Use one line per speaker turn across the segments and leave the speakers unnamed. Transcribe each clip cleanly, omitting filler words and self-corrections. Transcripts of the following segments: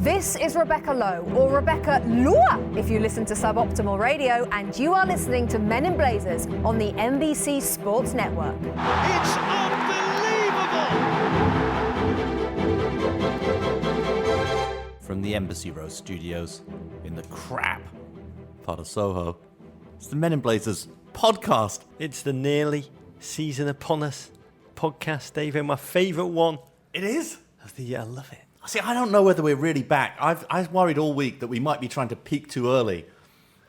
This is Rebecca Lowe, or Rebecca Lua, if you listen to Suboptimal Radio, and you are listening to Men in Blazers on the NBC Sports Network.
It's unbelievable!
From the Embassy Row studios in the crap part of Soho, it's the Men in Blazers podcast.
It's the nearly season upon us podcast, David. My favourite one.
It is?
Of the year. I love it.
See, I don't know whether we're really back. I've worried all week that we might be trying to peak too early,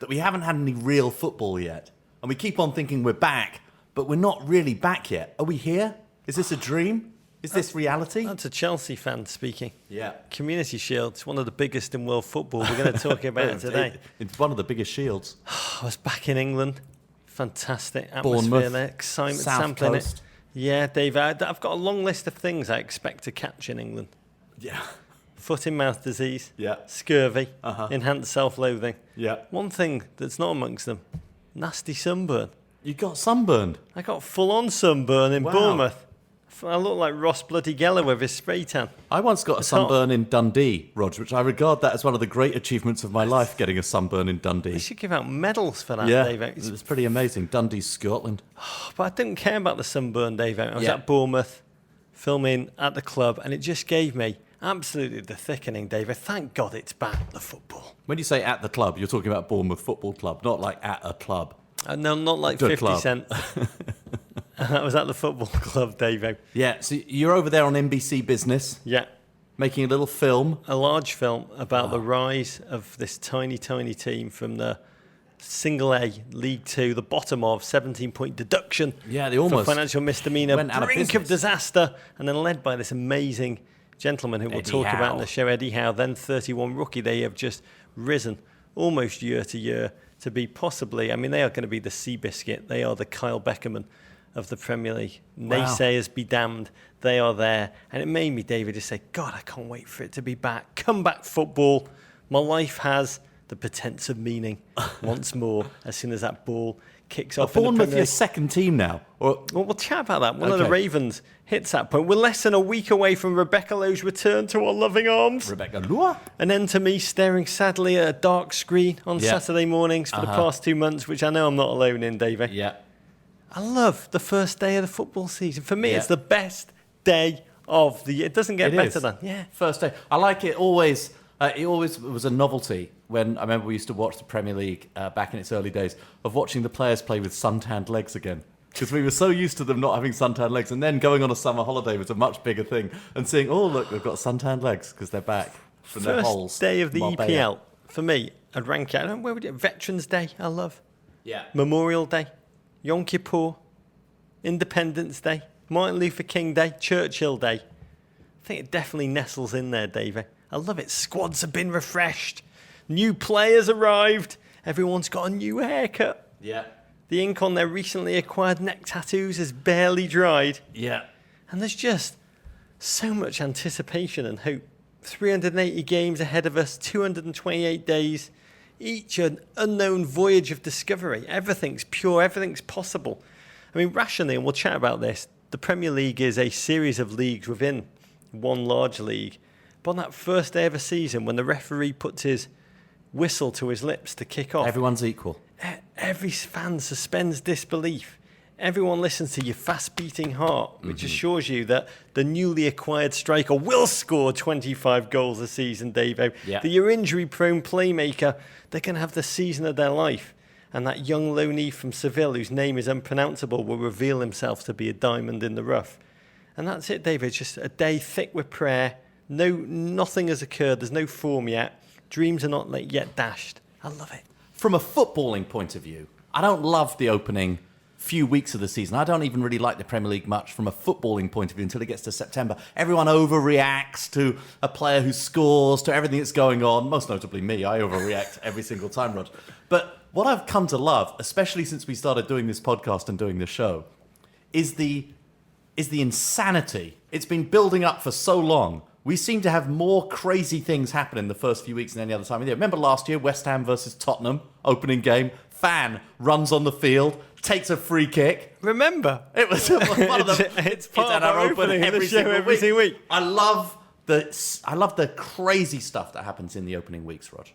that we haven't had any real football yet. And we keep on thinking we're back, but we're not really back yet. Are we here? Is this a dream? Is this reality?
That's a Chelsea fan speaking.
Yeah.
Community Shield. It's one of the biggest in world football. We're going to talk about it today.
It's one of the biggest shields.
I was back in England. Fantastic atmosphere
Bournemouth,
there. Excitement
South
sampling
Coast.
it. Yeah, Dave, I've got a long list of things I expect to catch in England.
Yeah.
Foot and mouth disease,
Yeah.
scurvy, enhanced self-loathing.
Yeah.
One thing that's not amongst them, nasty sunburn.
You got sunburned.
I got full-on sunburn in
Wow.
Bournemouth. I look like Ross Bloody Geller with his spray tan.
I once got a sunburn in Dundee, Rog, which I regard that as one of the great achievements of my life, getting a sunburn in
They
Dundee.
should give out medals for that,
Yeah,
Dave.
it was pretty amazing. Dundee, Scotland.
But I didn't care about the sunburn, Dave. I was
Yeah.
at Bournemouth, filming at the club, and it just gave me absolutely the thickening, David. Thank God it's back, the football.
When you say at the club, you're talking about Bournemouth Football Club, not like at a club.
No, not like
The
50
club.
Cent. I was at the football club, Dave.
Yeah, so you're over there on NBC Business,
Yeah.
making a little film.
A large film about the rise of this tiny, tiny team from the Single A, League Two, the bottom of 17-point deduction.
Yeah, they almost
for financial misdemeanour,
went out of
brink of
business.
disaster, and then led by this amazing gentleman who we'll
Eddie
talk about
Howe.
in the show, Eddie Howe, then 31 rookie. They have just risen almost year to year to be possibly, I mean, they are going to be the Seabiscuit. They are the Kyle Beckerman of the Premier League.
Wow.
Naysayers be damned. They are there. And it made me, David, just say, God, I can't wait for it to be back. Comeback football. My life has the pretense of meaning once more as soon as that ball kicks off. in the
Bournemouth,
Premier
your
League.
second team now. Or
Well, we'll chat about that. One of the
Okay.
Ravens hits that point. We're less than a week away from Rebecca Lowe's return to our loving arms.
Rebecca Lua.
And then to me staring sadly at a dark screen on
Yeah.
Saturday mornings for the past 2 months, which I know I'm not alone in, Davey.
Yeah.
I love the first day of the football season. For me,
Yeah.
it's the best day of the year. It doesn't get
It
better
is.
than. Yeah.
First day. I like it always. It always was a novelty when I remember we used to watch the Premier League back in its early days of watching the players play with suntanned legs again. Because we were so used to them not having suntanned legs. And then going on a summer holiday was a much bigger thing. And seeing, oh, look, they've got suntanned legs because they're back from their holes.
First day of the
Marbella.
EPL. For me, I'd rank it. I don't know, where would it? Veterans Day, I love.
Yeah.
Memorial Day, Yom Kippur, Independence Day, Martin Luther King Day, Churchill Day. I think it definitely nestles in there, Davey. I love it. Squads have been refreshed. New players arrived. Everyone's got a new haircut.
Yeah.
The ink on their recently acquired neck tattoos is barely dried.
Yeah.
And there's just so much anticipation and hope. 380 games ahead of us, 228 days, each an unknown voyage of discovery. Everything's pure, everything's possible. I mean, rationally, and we'll chat about this, the Premier League is a series of leagues within one large league. But on that first day of a season, when the referee puts his whistle to his lips to kick off,
Everyone's equal.
every fan suspends disbelief. Everyone listens to your fast-beating heart, which assures you that the newly acquired striker will score 25 goals a season, Davo.
Yeah.
That your injury-prone playmaker, they're going to have the season of their life. And that young loanee from Seville, whose name is unpronounceable, will reveal himself to be a diamond in the rough. And that's it, David. It's just a day thick with prayer. Nothing has occurred. There's no form yet. Dreams are not yet dashed. I love it.
From a footballing point of view, I don't love the opening few weeks of the season. I don't even really like the Premier League much from a footballing point of view until it gets to September. Everyone overreacts to a player who scores, to everything that's going on. Most notably me. I overreact every single time, Rog. But what I've come to love, especially since we started doing this podcast and doing this show, is the insanity. It's been building up for so long. We seem to have more crazy things happen in the first few weeks than any other time of the year. Remember last year, West Ham versus Tottenham, opening game. Fan runs on the field, takes a free kick.
Remember,
It was one of the.
It's part
at
of our
open
opening of the show every single week.
I love I love the crazy stuff that happens in the opening weeks, Rog.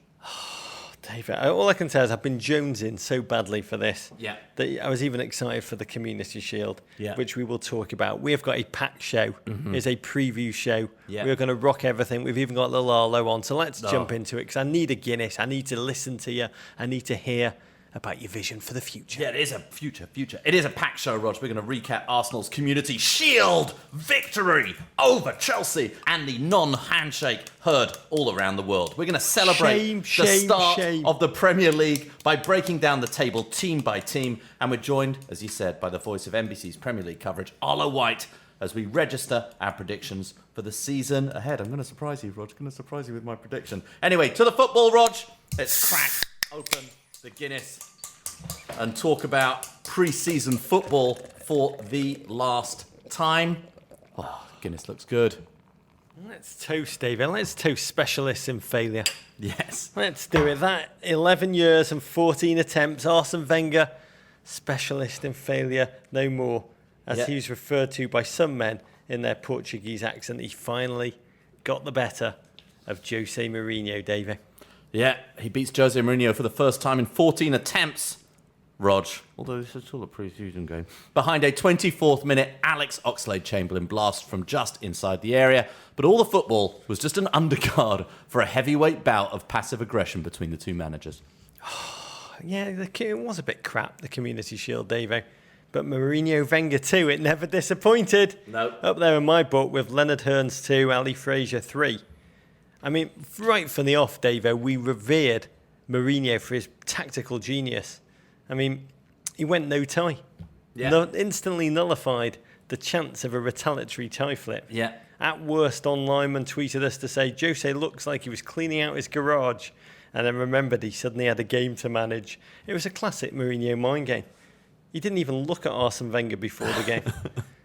David, all I can say is I've been jonesing so badly for this that I was even excited for the Community Shield, which we will talk about. We have got a packed show. It's a preview show. We're going to rock everything. We've even got a little Arlo on, so let's jump into it, because I need a Guinness. I need to listen to you. I need to hear about your vision for the future.
Yeah, it is a future. It is a packed show, Rog. We're going to recap Arsenal's Community Shield victory over Chelsea and the non-handshake heard all around the world. We're going to celebrate the start of the Premier League by breaking down the table team by team. And we're joined, as you said, by the voice of NBC's Premier League coverage, Arlo White, as we register our predictions for the season ahead. I'm going to surprise you, Rog. I'm going to surprise you with my prediction. Anyway, to the football, Rog. Let's crack open the Guinness and talk about pre-season football for the last time. Oh, Guinness looks good.
Let's toast, David. Let's toast specialists in failure.
Yes.
Let's do it. That 11 years and 14 attempts, Arsene Wenger, specialist in failure, no more. As he was referred to by some men in their Portuguese accent, he finally got the better of Jose Mourinho, David.
Yeah, he beats Jose Mourinho for the first time in 14 attempts, Rog, although this is still a pre-season game, behind a 24th minute Alex Oxlade-Chamberlain blast from just inside the area. But all the football was just an undercard for a heavyweight bout of passive aggression between the two managers.
Yeah, it was a bit crap, the Community Shield, Davo. But Mourinho Wenger 2, it never disappointed.
No.
Up there in my book with Leonard Hearns 2, Ali Frazier 3. I mean, right from the off, Davo, we revered Mourinho for his tactical genius. I mean, he went no tie. Yeah. Instantly nullified the chance of a retaliatory tie flip.
Yeah.
At worst, online tweeted us to say, Jose looks like he was cleaning out his garage, and then remembered he suddenly had a game to manage. It was a classic Mourinho mind game. He didn't even look at Arsene Wenger before the game.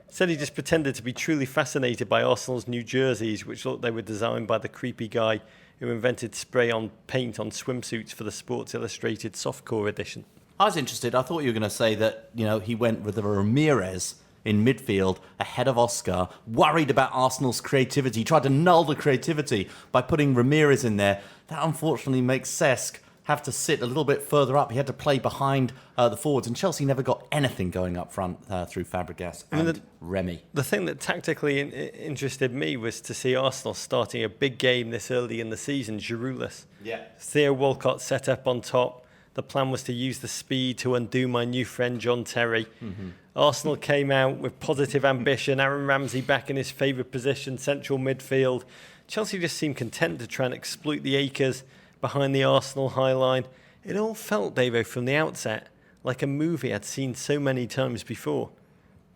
Said he just pretended to be truly fascinated by Arsenal's new jerseys, which looked they were designed by the creepy guy who invented spray-on paint on swimsuits for the Sports Illustrated softcore edition.
I was interested. I thought you were going to say that, he went with the Ramirez in midfield ahead of Oscar, worried about Arsenal's creativity, tried to null the creativity by putting Ramirez in there. That unfortunately makes Cesc have to sit a little bit further up. He had to play behind the forwards, and Chelsea never got anything going up front through Fabregas and Remy.
The thing that tactically interested me was to see Arsenal starting a big game this early in the season, Giroud-less.
Yeah.
Theo Walcott set up on top. The plan was to use the speed to undo my new friend John Terry. Mm-hmm. Arsenal came out with positive ambition. Aaron Ramsey back in his favourite position, central midfield. Chelsea just seemed content to try and exploit the acres behind the Arsenal high line. It all felt, Davo, from the outset, like a movie I'd seen so many times before.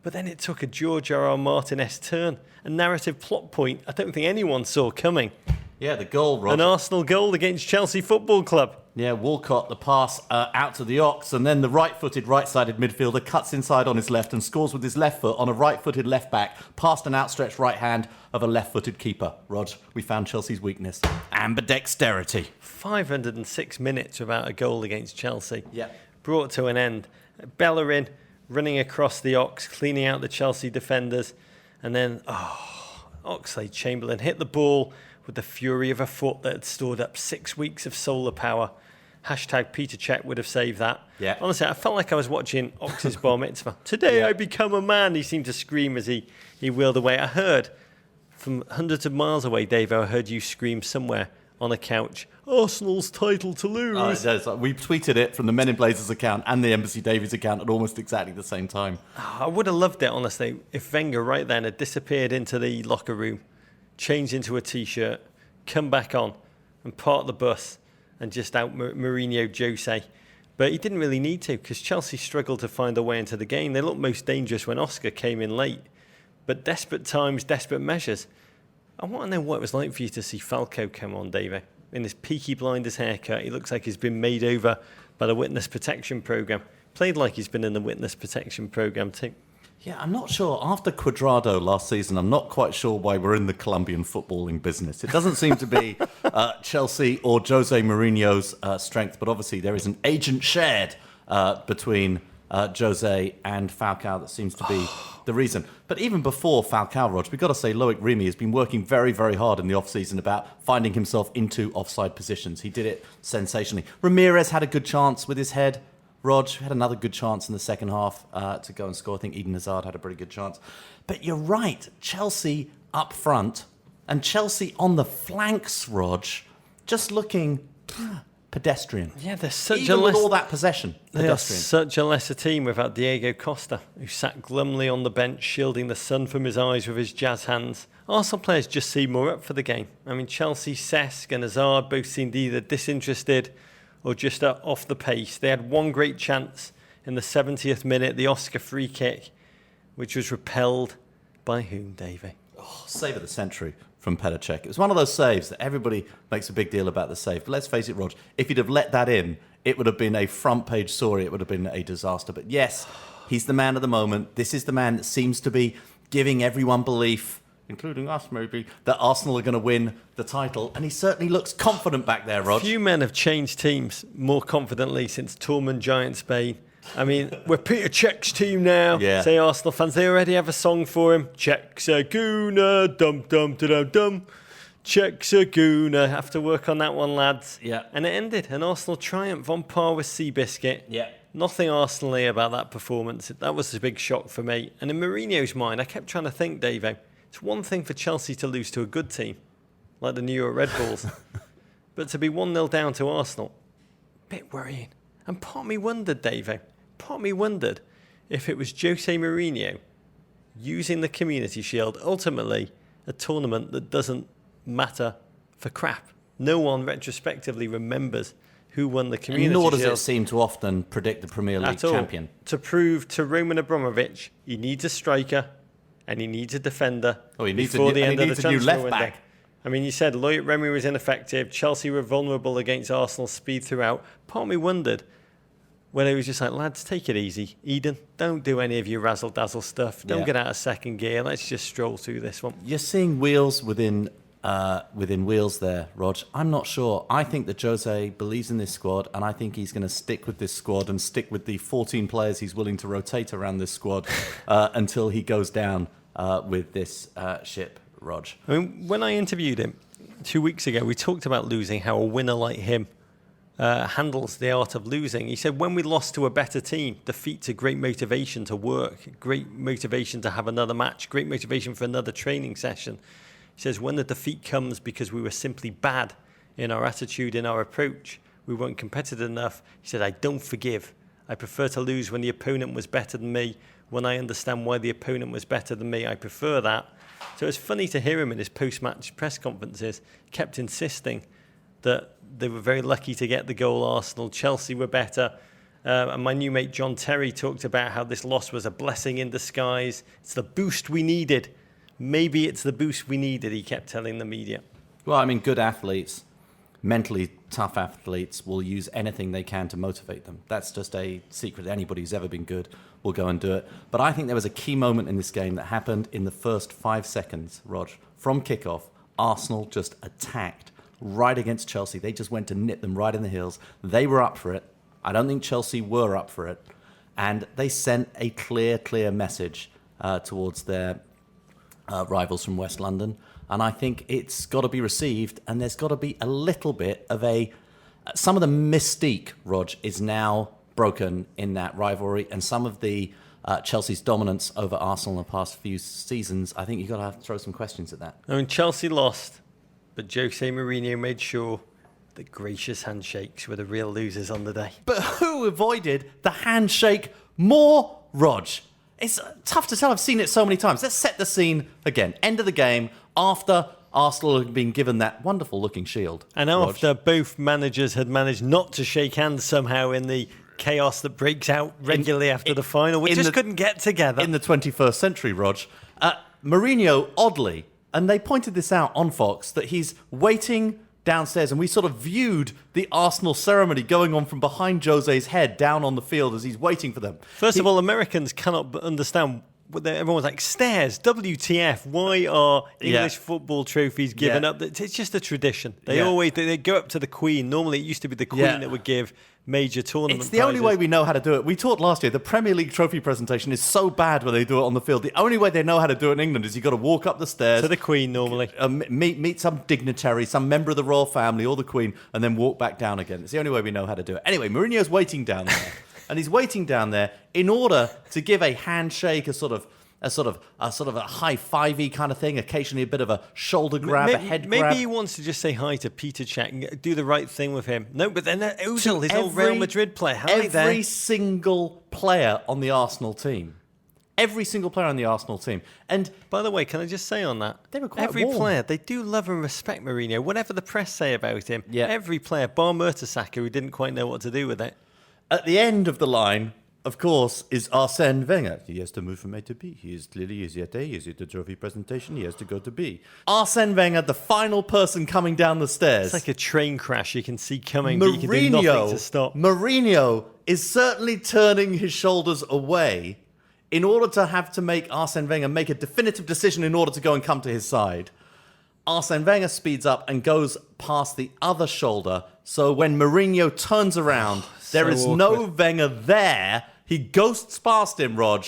But then it took a George R.R. Martin-esque turn, a narrative plot point I don't think anyone saw coming.
Yeah, the goal, Roger.
An Arsenal goal against Chelsea Football Club.
Yeah, Walcott, the pass out to the Ox, and then the right-footed, right-sided midfielder cuts inside on his left and scores with his left foot on a right-footed left-back, past an outstretched right hand of a left-footed keeper. Rog, we found Chelsea's weakness. Ambidexterity.
506 minutes without a goal against Chelsea.
Yeah.
Brought to an end. Bellerin running across the Ox, cleaning out the Chelsea defenders, and then, Oxlade-Chamberlain hit the ball with the fury of a foot that had stored up 6 weeks of solar power. Hashtag Peter Cech would have saved that.
Yeah.
Honestly, I felt like I was watching Ox's bar mitzvah. Today I become a man, he seemed to scream as he wheeled away. I heard from hundreds of miles away, Dave, I heard you scream somewhere on a couch, Arsenal's title to lose.
Oh, it does. We tweeted it from the Men in Blazers account and the Embassy Davies account at almost exactly the same time.
I would have loved it, honestly, if Wenger right then had disappeared into the locker room, changed into a T-shirt, come back on and park the bus and just out Mourinho Jose. But he didn't really need to, because Chelsea struggled to find their way into the game. They looked most dangerous when Oscar came in late. But desperate times, desperate measures. I want to know what it was like for you to see Falco come on, David. In this Peaky Blinders haircut, he looks like he's been made over by the Witness Protection Programme. Played like he's been in the Witness Protection Programme too.
Yeah, I'm not sure. After Cuadrado last season, I'm not quite sure why we're in the Colombian footballing business. It doesn't seem to be Chelsea or Jose Mourinho's strength, but obviously there is an agent shared between Jose and Falcao that seems to be the reason. But even before Falcao, Rog, we've got to say Loic Remy has been working very, very hard in the off-season about finding himself into offside positions. He did it sensationally. Ramirez had a good chance with his head. Rog had another good chance in the second half to go and score. I think Eden Hazard had a pretty good chance. But you're right, Chelsea up front and Chelsea on the flanks, Rog, just looking pedestrian.
Yeah, they're such
Even with all that possession,
They are
pedestrian.
such a lesser team without Diego Costa, who sat glumly on the bench, shielding the sun from his eyes with his jazz hands. Arsenal players just seem more up for the game. I mean, Chelsea, Cesc and Hazard both seemed either disinterested or just off the pace. They had one great chance in the 70th minute, the Oscar free kick, which was repelled by whom, Davey?
Save of the century from Petr Cech. It was one of those saves that everybody makes a big deal about the save. But let's face it, Rog, if you'd have let that in, it would have been a front page story. It would have been a disaster. But yes, he's the man of the moment. This is the man that seems to be giving everyone belief, including us maybe, that Arsenal are going to win the title. And he certainly looks confident back there, Rog.
Few men have changed teams more confidently since Tormund Giant Spain. I mean, we're Peter Cech's team now, say Arsenal fans. They already have a song for him. Cech Saguna, dum dum dum dum. Cech Saguna. Have to work on that one, lads.
Yeah.
And it ended an Arsenal triumph on par with Seabiscuit.
Yeah.
Nothing Arsenal-y about that performance. That was a big shock for me. And in Mourinho's mind, I kept trying to think, Davo, it's one thing for Chelsea to lose to a good team, like the New York Red Bulls, but to be 1-0 down to Arsenal, bit worrying. And part of me wondered, Davo, if it was Jose Mourinho using the Community Shield, ultimately a tournament that doesn't matter for crap. No one retrospectively remembers who won the Community Shield.
Nor does it seem to often predict the Premier League champion.
To prove to Roman Abramovich he needs a striker and he needs a defender before the end of the transfer window. Back. I mean, you said Loic Remy was ineffective. Chelsea were vulnerable against Arsenal's speed throughout. Part of me wondered whether he was just like, lads, take it easy. Eden, don't do any of your razzle-dazzle stuff. Don't get out of second gear. Let's just stroll through this one.
You're seeing wheels within wheels there, Rog. I'm not sure. I think that Jose believes in this squad, and I think he's going to stick with this squad and stick with the 14 players he's willing to rotate around this squad until he goes down with this ship, Rog.
I mean, when I interviewed him 2 weeks ago, we talked about losing, how a winner like him handles the art of losing. He said, when we lost to a better team, defeat's a great motivation to work, great motivation to have another match, great motivation for another training session. He says, when the defeat comes because we were simply bad in our attitude, in our approach, we weren't competitive enough, he said, I don't forgive. I prefer to lose when the opponent was better than me. When I understand why the opponent was better than me, I prefer that. So it's funny to hear him in his post-match press conferences, kept insisting that they were very lucky to get the goal, Arsenal. Chelsea were better. And my new mate John Terry talked about how this loss was a blessing in disguise. It's the boost we needed. Maybe it's the boost we needed, he kept telling the media.
Well, I mean, good athletes, mentally tough athletes, will use anything they can to motivate them. That's just a secret. Anybody who's ever been good will go and do it. But I think there was a key moment in this game that happened in the first 5 seconds, Rog. From kickoff, Arsenal just attacked right against Chelsea. They just went to nip them right in the heels. They were up for it. I don't think Chelsea were up for it. And they sent a clear message towards their rivals from West London. And I think it's got to be received, and there's got to be a little bit of some of the mystique, Rog, is now broken in that rivalry, and some of the Chelsea's dominance over Arsenal in the past few seasons, I think you've got to have to throw some questions at that.
I mean, Chelsea lost, but Jose Mourinho made sure that gracious handshakes were the real losers on the day.
But who avoided the handshake more, Rog? It's tough to tell. I've seen it so many times. Let's set the scene again. End of the game, after Arsenal had been given that wonderful-looking shield.
And after both managers had managed not to shake hands somehow in the chaos that breaks out regularly after the final, we just couldn't get together.
In the 21st century, Rog. Mourinho, oddly, and they pointed this out on Fox, that he's waiting downstairs, and we sort of viewed the Arsenal ceremony going on from behind Jose's head down on the field as he's waiting for them.
First of all, Americans cannot understand everyone's like, stairs, WTF, why are English football trophies given up? It's just a tradition. They always they go up to the Queen. Normally, it used to be the Queen that would give major tournament
It's the only
prizes.
way we know how to do it. We talked last year, the Premier League trophy presentation is so bad when they do it on the field. The only way they know how to do it in England is you've got to walk up the stairs.
To the Queen, normally.
Meet some dignitary, some member of the royal family or the Queen, and then walk back down again. It's the only way we know how to do it. Anyway, Mourinho's waiting down there. And he's waiting down there in order to give a handshake, a sort of a high-fivey kind of thing, occasionally a bit of a shoulder grab, a head grab.
Maybe he wants to just say hi to Peter Cech and do the right thing with him. No, but then Ozil, his old Real Madrid player,
every single player on the Arsenal team. Every single player on the Arsenal team. And
by the way, can I just say on that?
They were quite
every
warm.
player, they do love and respect Mourinho. Whatever the press say about him, every player, bar Mertesacker, who didn't quite know what to do with it.
At the end of the line, of course, is Arsène Wenger. He has to move from A to B. He is at A. He is at the trophy presentation. He has to go to B. Arsène Wenger, the final person coming down the stairs.
It's like a train crash you can see coming, but you can do nothing to stop.
Mourinho is certainly turning his shoulders away in order to have to make Arsène Wenger make a definitive decision in order to go and come to his side. Arsène Wenger speeds up and goes past the other shoulder. So when Mourinho turns around, there is no Wenger there. He ghosts past him, Rog,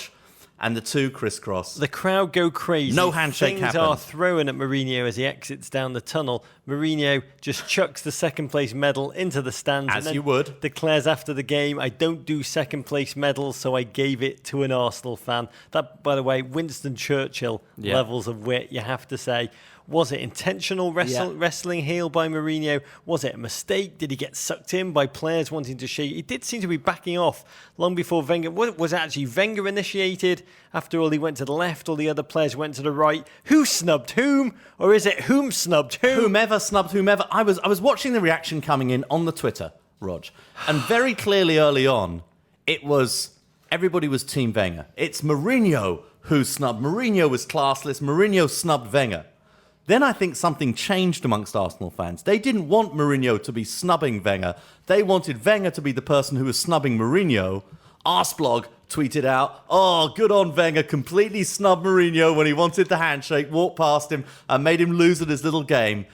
and the two crisscross.
The crowd go crazy.
No handshake
Things
happened.
are thrown at Mourinho as he exits down the tunnel. Mourinho just chucks the second place medal into the stands.
As
and then
you would.
Declares after the game, I don't do second place medals, so I gave it to an Arsenal fan. That, by the way, Winston Churchill levels of wit, you have to say. Was it intentional wrestling heel by Mourinho? Was it a mistake? Did he get sucked in by players wanting to shake? He did seem to be backing off long before Wenger. Was actually Wenger initiated? After all, he went to the left, all the other players went to the right. Who snubbed whom? Or is it whom snubbed whom?
Whomever snubbed whomever. I was watching the reaction coming in on the Twitter, Rog, and very clearly early on, everybody was Team Wenger. It's Mourinho who snubbed. Mourinho was classless. Mourinho snubbed Wenger. Then I think something changed amongst Arsenal fans. They didn't want Mourinho to be snubbing Wenger. They wanted Wenger to be the person who was snubbing Mourinho. Arsblog tweeted out, oh, good on Wenger, completely snubbed Mourinho when he wanted the handshake, walked past him and made him lose at his little game.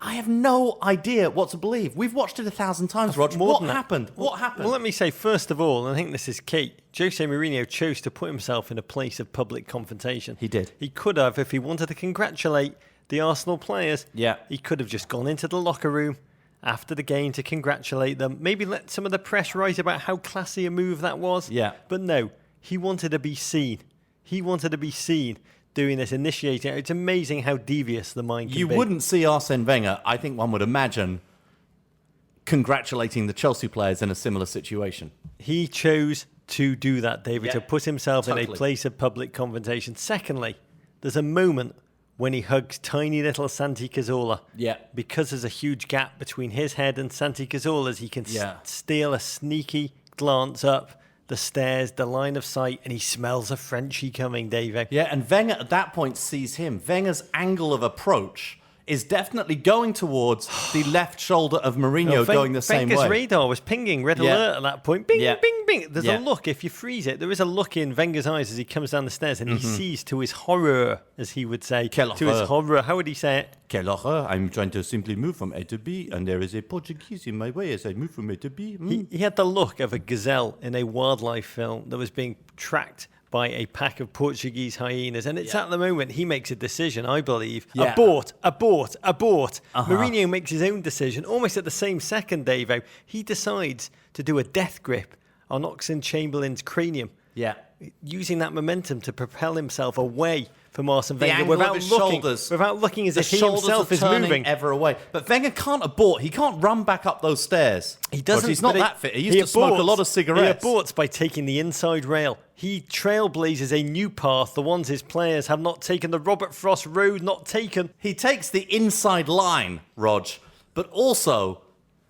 I have no idea what to believe. We've watched it 1,000 times, Rog. What happened? What happened?
Well, let me say, first of all, and I think this is key, Jose Mourinho chose to put himself in a place of public confrontation.
He did.
He could have, if he wanted to congratulate the Arsenal players, he could have just gone into the locker room after the game to congratulate them. Maybe let some of the press write about how classy a move that was.
Yeah.
But no, he wanted to be seen. He wanted to be seen doing this, initiating. It's amazing how devious the mind can be.
You wouldn't see Arsène Wenger, I think one would imagine, congratulating the Chelsea players in a similar situation.
He chose to do that, David, to put himself in a
Totally.
place of public confrontation. Secondly, there's a moment when he hugs tiny little Santi Cazorla.
Yeah.
Because there's a huge gap between his head and Santi Cazorla's, he can steal a sneaky glance up the stairs, the line of sight, and he smells a Frenchie coming, David.
Yeah, and Wenger at that point sees him. Wenger's angle of approach is definitely going towards the left shoulder of Mourinho, going the same way.
Wenger's radar was pinging red alert at that point. Bing, bing, bing. There's a look, if you freeze it, there is a look in Wenger's eyes as he comes down the stairs and he sees to his horror, as he would say.
Quelle
to his
horror.
horror. How would he say it?
Quelle horreur. I'm trying to simply move from A to B, and there is a Portuguese in my way as I move from A to B.
He had the look of a gazelle in a wildlife film that was being tracked by a pack of Portuguese hyenas. And it's at the moment he makes a decision, I believe.
Yeah.
Abort. Mourinho makes his own decision. Almost at the same second, Davo, he decides to do a death grip on Oxlade-Chamberlain's cranium.
Yeah.
Using that momentum to propel himself away from Arsene Wenger
angle of his shoulders.
without looking as
The
if he
shoulders
himself
are
is
turning
moving.
ever away. But Wenger can't abort. He can't run back up those stairs.
He doesn't.
He's not
but
that fit. He used to smoke a lot of cigarettes.
He aborts by taking the inside rail. He trailblazes a new path, the ones his players have not taken, the Robert Frost road not taken.
He takes the inside line, Rog, but also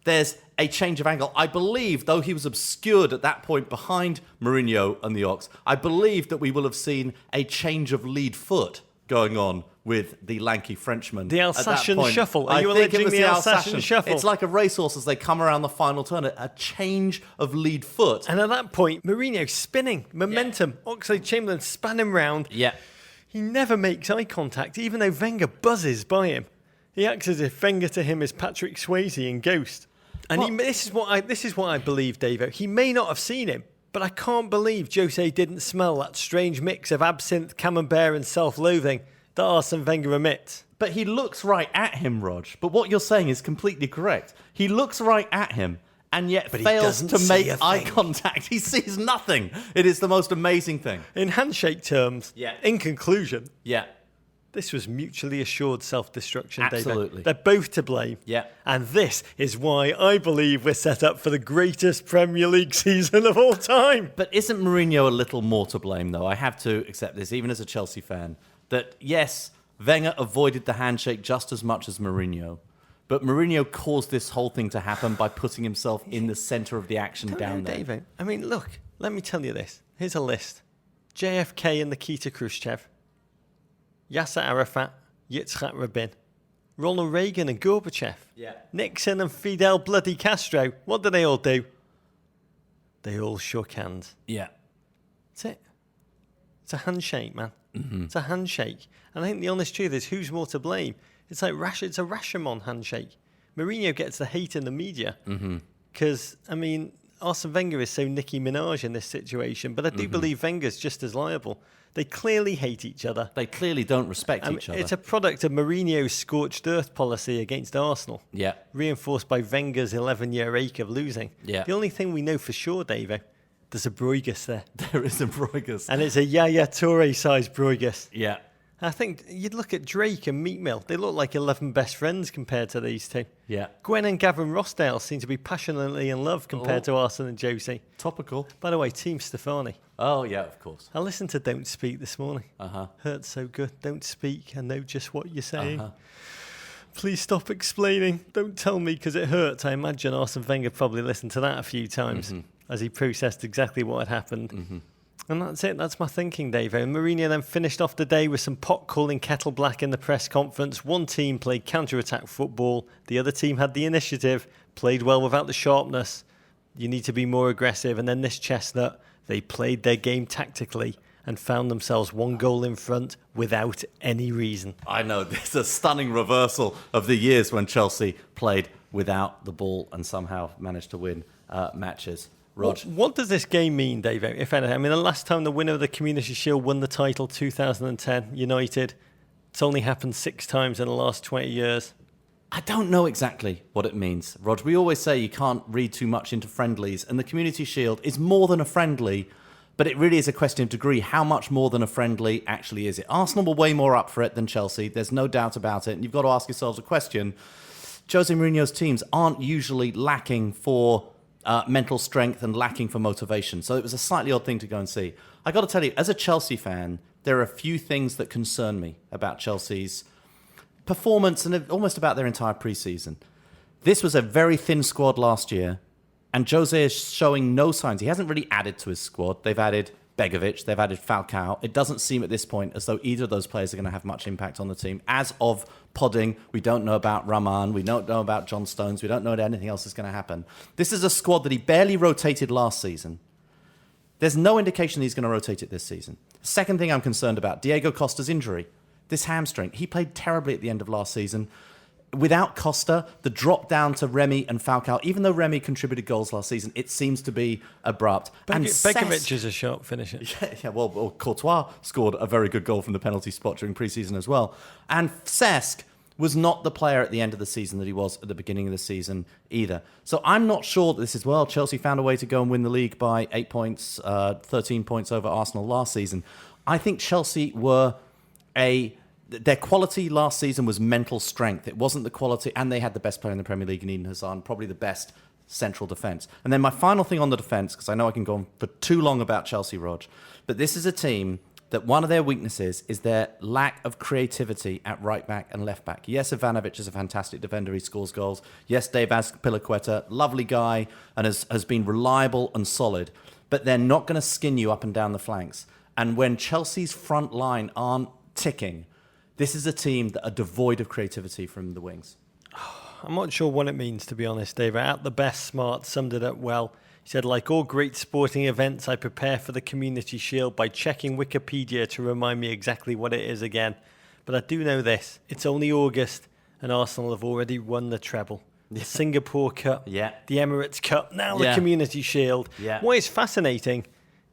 there's a change of angle. I believe, though he was obscured at that point behind Mourinho and the Ox, I believe that we will have seen a change of lead foot going on with the lanky Frenchman.
The
at that
Alsatian
point.
shuffle. Are
I
you
think it
alleging
was
the Alsatian shuffle?
It's like a racehorse as they come around the final turn, a change of lead foot.
And at that point, Mourinho spinning, momentum, Oxlade-Chamberlain span him round.
Yeah.
He never makes eye contact, even though Wenger buzzes by him. He acts as if Wenger to him is Patrick Swayze in Ghost. And this is what I believe, Davo. He may not have seen him, but I can't believe Jose didn't smell that strange mix of absinthe, camembert and self-loathing that Arsene Wenger emits.
But he looks right at him, Rog. But what you're saying is completely correct. He looks right at him and yet fails to make eye contact. He sees nothing. It is the most amazing thing.
In handshake terms, in conclusion, this was mutually assured self-destruction,
Absolutely.
David. They're both to blame.
Yeah.
And this is why I believe we're set up for the greatest Premier League season of all time.
But isn't Mourinho a little more to blame, though? I have to accept this, even as a Chelsea fan, that yes, Wenger avoided the handshake just as much as Mourinho. But Mourinho caused this whole thing to happen by putting himself in the centre of the action down there.
David, I mean, look, let me tell you this. Here's a list. JFK and Nikita Khrushchev. Yasser Arafat, Yitzhak Rabin, Ronald Reagan and Gorbachev, Nixon and Fidel bloody Castro. What did they all do? They all shook hands.
Yeah.
That's it. It's a handshake, man.
Mm-hmm.
It's a handshake. And I think the honest truth is, who's more to blame? It's like it's a Rashomon handshake. Mourinho gets the hate in the media because, I mean, Arsene Wenger is so Nicki Minaj in this situation, but I do believe Wenger's just as liable. They clearly hate each other.
They clearly don't respect each other.
It's a product of Mourinho's scorched earth policy against Arsenal.
Yeah.
Reinforced by Wenger's 11-year ache of losing.
Yeah.
The only thing we know for sure, Davo, there's a Bruigus there.
There is a Bruigus.
And it's a Yaya Toure-sized Bruigus.
Yeah.
I think you'd look at Drake and Meat Mill. They look like 11 best friends compared to these two.
Yeah.
Gwen and Gavin Rossdale seem to be passionately in love compared to Arsene and Josie.
Topical.
By the way, Team Stefani.
Oh, yeah, of course.
I listened to Don't Speak this morning.
Uh-huh.
Hurts so good. Don't speak. I know just what you're saying. Please stop explaining. Don't tell me because it hurts. I imagine Arsene Wenger probably listened to that a few times as he processed exactly what had happened. And that's it. That's my thinking, Dave. And Mourinho then finished off the day with some pot calling kettle black in the press conference. One team played counter-attack football. The other team had the initiative, played well without the sharpness. You need to be more aggressive. And then this chestnut, they played their game tactically and found themselves one goal in front without any reason.
I know. There's a stunning reversal of the years when Chelsea played without the ball and somehow managed to win matches. Rog.
What does this game mean, Dave, if anything? I mean, the last time the winner of the Community Shield won the title, 2010, United, it's only happened 6 times in the last 20 years.
I don't know exactly what it means, Rog. We always say you can't read too much into friendlies, and the Community Shield is more than a friendly, but it really is a question of degree. How much more than a friendly actually is it? Arsenal were way more up for it than Chelsea. There's no doubt about it. And you've got to ask yourselves a question. Jose Mourinho's teams aren't usually lacking for mental strength and lacking for motivation. So it was a slightly odd thing to go and see. I got to tell you, as a Chelsea fan, there are a few things that concern me about Chelsea's performance and almost about their entire pre-season. This was a very thin squad last year, and Jose is showing no signs. He hasn't really added to his squad. They've added Begovic, they've added Falcao. It doesn't seem at this point as though either of those players are going to have much impact on the team. As of podding, we don't know about Rahman, we don't know about John Stones, we don't know that anything else is going to happen. This is a squad that he barely rotated last season. There's no indication he's going to rotate it this season. Second thing I'm concerned about, Diego Costa's injury. This hamstring. He played terribly at the end of last season. Without Costa, the drop down to Remy and Falcao, even though Remy contributed goals last season, it seems to be abrupt.
Begovic is a sharp finisher.
Well, Courtois scored a very good goal from the penalty spot during pre-season as well. And Cesc was not the player at the end of the season that he was at the beginning of the season either. So I'm not sure that this is, well, Chelsea found a way to go and win the league by 8 points, 13 points over Arsenal last season. I think Chelsea were their quality last season was mental strength. It wasn't the quality, and they had the best player in the Premier League in Eden Hazard, probably the best central defence. And then my final thing on the defence, because I know I can go on for too long about Chelsea, Rog, but this is a team that one of their weaknesses is their lack of creativity at right back and left back. Yes, Ivanovic is a fantastic defender. He scores goals. Yes, Dave Azpilicueta, lovely guy, and has been reliable and solid, but they're not going to skin you up and down the flanks. And when Chelsea's front line aren't ticking, This is a team that are devoid of creativity from the wings.
I'm not sure what it means, to be honest, Dave. At the best, Smart summed it up well. He said, like all great sporting events, I prepare for the Community Shield by checking Wikipedia to remind me exactly what it is again. But I do know this. It's only August and Arsenal have already won the treble. The Singapore Cup, the Emirates Cup, now the Community Shield. What is fascinating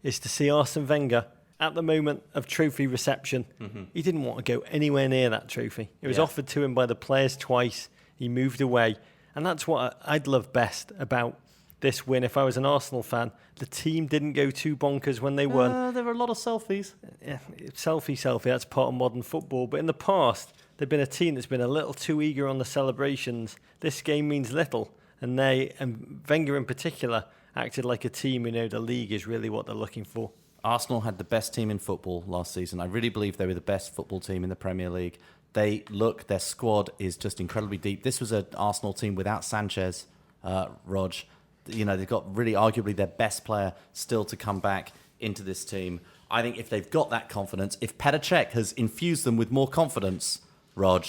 is to see Arsene Wenger at the moment of trophy reception. He didn't want to go anywhere near that trophy. It was offered to him by the players twice. He moved away. And that's what I'd love best about this win. If I was an Arsenal fan, the team didn't go too bonkers when they won.
There were a lot of selfies.
Yeah, selfie, that's part of modern football. But in the past, they've been a team that's been a little too eager on the celebrations. This game means little. And Wenger in particular, acted like a team who know the league is really what they're looking for.
Arsenal had the best team in football last season. I really believe they were the best football team in the Premier League. Their squad is just incredibly deep. This was an Arsenal team without Sanchez, Rog. You know, they've got really arguably their best player still to come back into this team. I think if they've got that confidence, if Petr Cech has infused them with more confidence, Rog,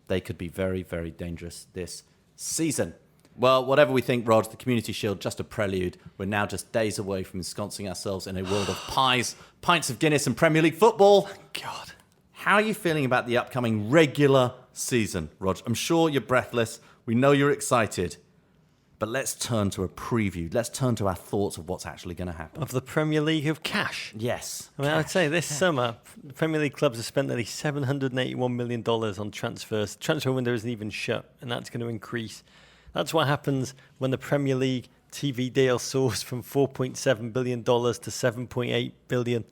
they could be very, very dangerous this season. Well, whatever we think, Rog, the Community Shield, just a prelude. We're now just days away from ensconcing ourselves in a world of pies, pints of Guinness and Premier League football.
God.
How are you feeling about the upcoming regular season, Rog? I'm sure you're breathless. We know you're excited. But let's turn to a preview. Let's turn to our thoughts of what's actually going to happen.
Of the Premier League of cash.
Yes.
I mean, I'd say this summer, the Premier League clubs have spent nearly $781 million on transfers. The transfer window isn't even shut, and that's going to increase. That's what happens when the Premier League TV deal soars from $4.7 billion to $7.8 billion.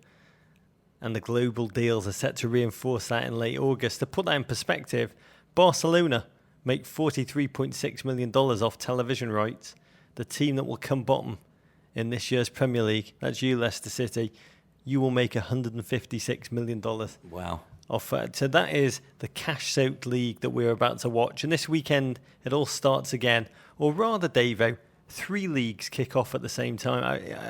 And the global deals are set to reinforce that in late August. To put that in perspective, Barcelona make $43.6 million off television rights. The team that will come bottom in this year's Premier League, that's you, Leicester City, you will make $156 million.
Wow.
So that is the cash-soaked league that we're about to watch. And this weekend, it all starts again. Or rather, Davo, 3 leagues kick off at the same time.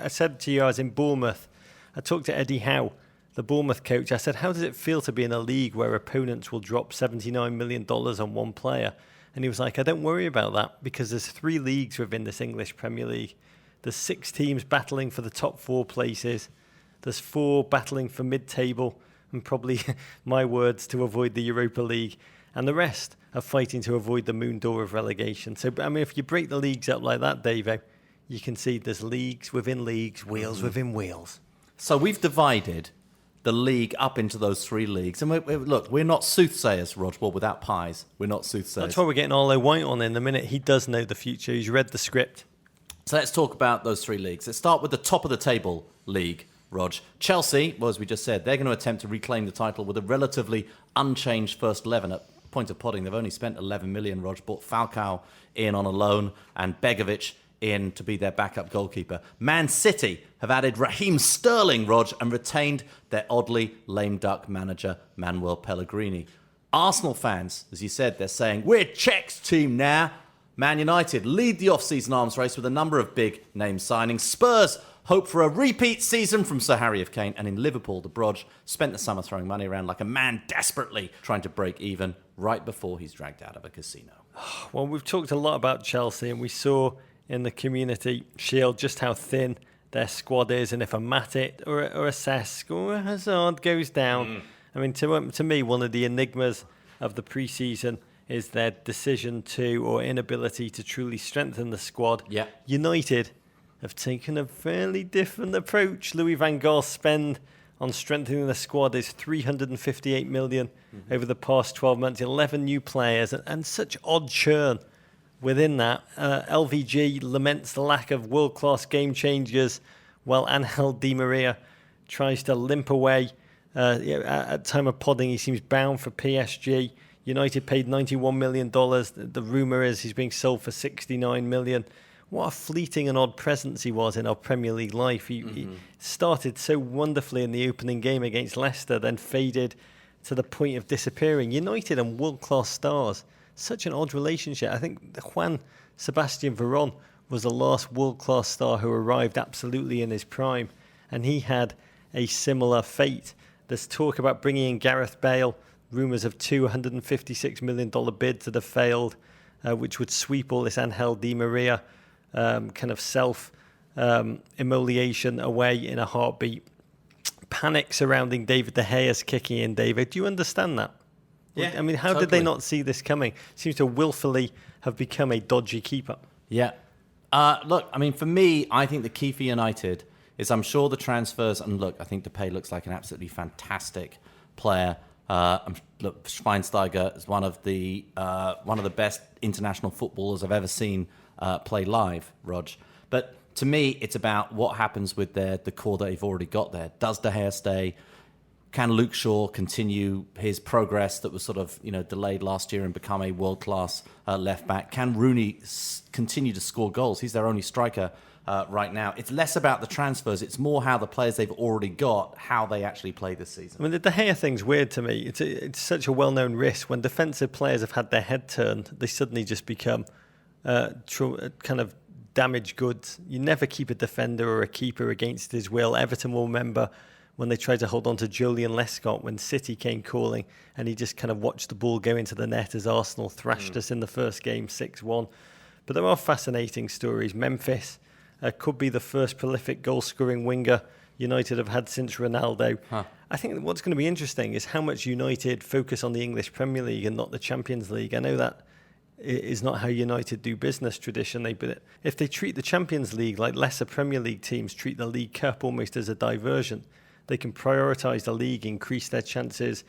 I said to you, I was in Bournemouth. I talked to Eddie Howe, the Bournemouth coach. I said, how does it feel to be in a league where opponents will drop $79 million on one player? And he was like, I don't worry about that because there's 3 leagues within this English Premier League. There's 6 teams battling for the top 4 places. There's 4 battling for mid-table and probably, my words, to avoid the Europa League. And the rest are fighting to avoid the moon door of relegation. So, I mean, if you break the leagues up like that, Davo, you can see there's leagues within leagues, wheels within wheels.
So we've divided the league up into those 3 leagues. And we're not soothsayers, Rog. Well, without pies, we're not soothsayers.
That's why we're getting Arlo White on in a minute. He does know the future. He's read the script.
So let's talk about those 3 leagues. Let's start with the top of the table league, Rog. Chelsea, well, as we just said, they're going to attempt to reclaim the title with a relatively unchanged first 11. At point of podding, they've only spent 11 million, Rog. Bought Falcao in on a loan and Begovic in to be their backup goalkeeper. Man City have added Raheem Sterling, Rog, and retained their oddly lame duck manager, Manuel Pellegrini. Arsenal fans, as you said, they're saying, we're Czech's team now. Man United lead the off-season arms race with a number of big name signings. Spurs hope for a repeat season from Sir Harry of Kane. And in Liverpool, the Brog spent the summer throwing money around like a man desperately trying to break even right before he's dragged out of a casino.
Well, we've talked a lot about Chelsea, and we saw in the Community Shield just how thin their squad is. And if a Matic or a Cesc or a Hazard goes down, I mean, to me, one of the enigmas of the pre-season is their decision to or inability to truly strengthen the squad.
Yeah.
United have taken a fairly different approach. Louis van Gaal's spend on strengthening the squad is $358 million over the past 12 months, 11 new players, and such odd churn within that. LVG laments the lack of world-class game changers, while Angel Di Maria tries to limp away. At time of podding, he seems bound for PSG. United paid $91 million. The rumour is he's being sold for $69 million. What a fleeting and odd presence he was in our Premier League life. He started so wonderfully in the opening game against Leicester, then faded to the point of disappearing. United and world-class stars, such an odd relationship. I think Juan Sebastian Veron was the last world-class star who arrived absolutely in his prime, and he had a similar fate. There's talk about bringing in Gareth Bale, rumours of $256 million bids that have failed, which would sweep all this Angel Di Maria kind of self-immolation away in a heartbeat. Panic surrounding David De Gea's kicking in, David. Do you understand that?
Yeah,
I mean, how
totally.
did they not see this coming? Seems to willfully have become a dodgy keeper.
Yeah. Look, I mean, for me, I think the key for United is I'm sure the transfers, and look, I think Depay looks like an absolutely fantastic player. Look, Schweinsteiger is one of the best international footballers I've ever seen play live, Rog. But to me, it's about what happens with the core that they've already got there. Does De Gea stay? Can Luke Shaw continue his progress that was sort of delayed last year and become a world-class left back? Can Rooney continue to score goals? He's their only striker right now. It's less about the transfers. It's more how the players they've already got, how they actually play this season.
I mean, the De Gea thing's weird to me. It's such a well-known risk. When defensive players have had their head turned, they suddenly just become kind of damaged goods. You never keep a defender or a keeper against his will. Everton will remember when they tried to hold on to Julian Lescott when City came calling and he just kind of watched the ball go into the net as Arsenal thrashed us in the first game 6-1. But there are fascinating stories. Memphis could be the first prolific goal-scoring winger United have had since Ronaldo. I think what's going to be interesting is how much United focus on the English Premier League and not the Champions League. I know that is not how United do business traditionally, but if they treat the Champions League like lesser Premier League teams treat the League Cup almost as a diversion, they can prioritise the league, increase their chances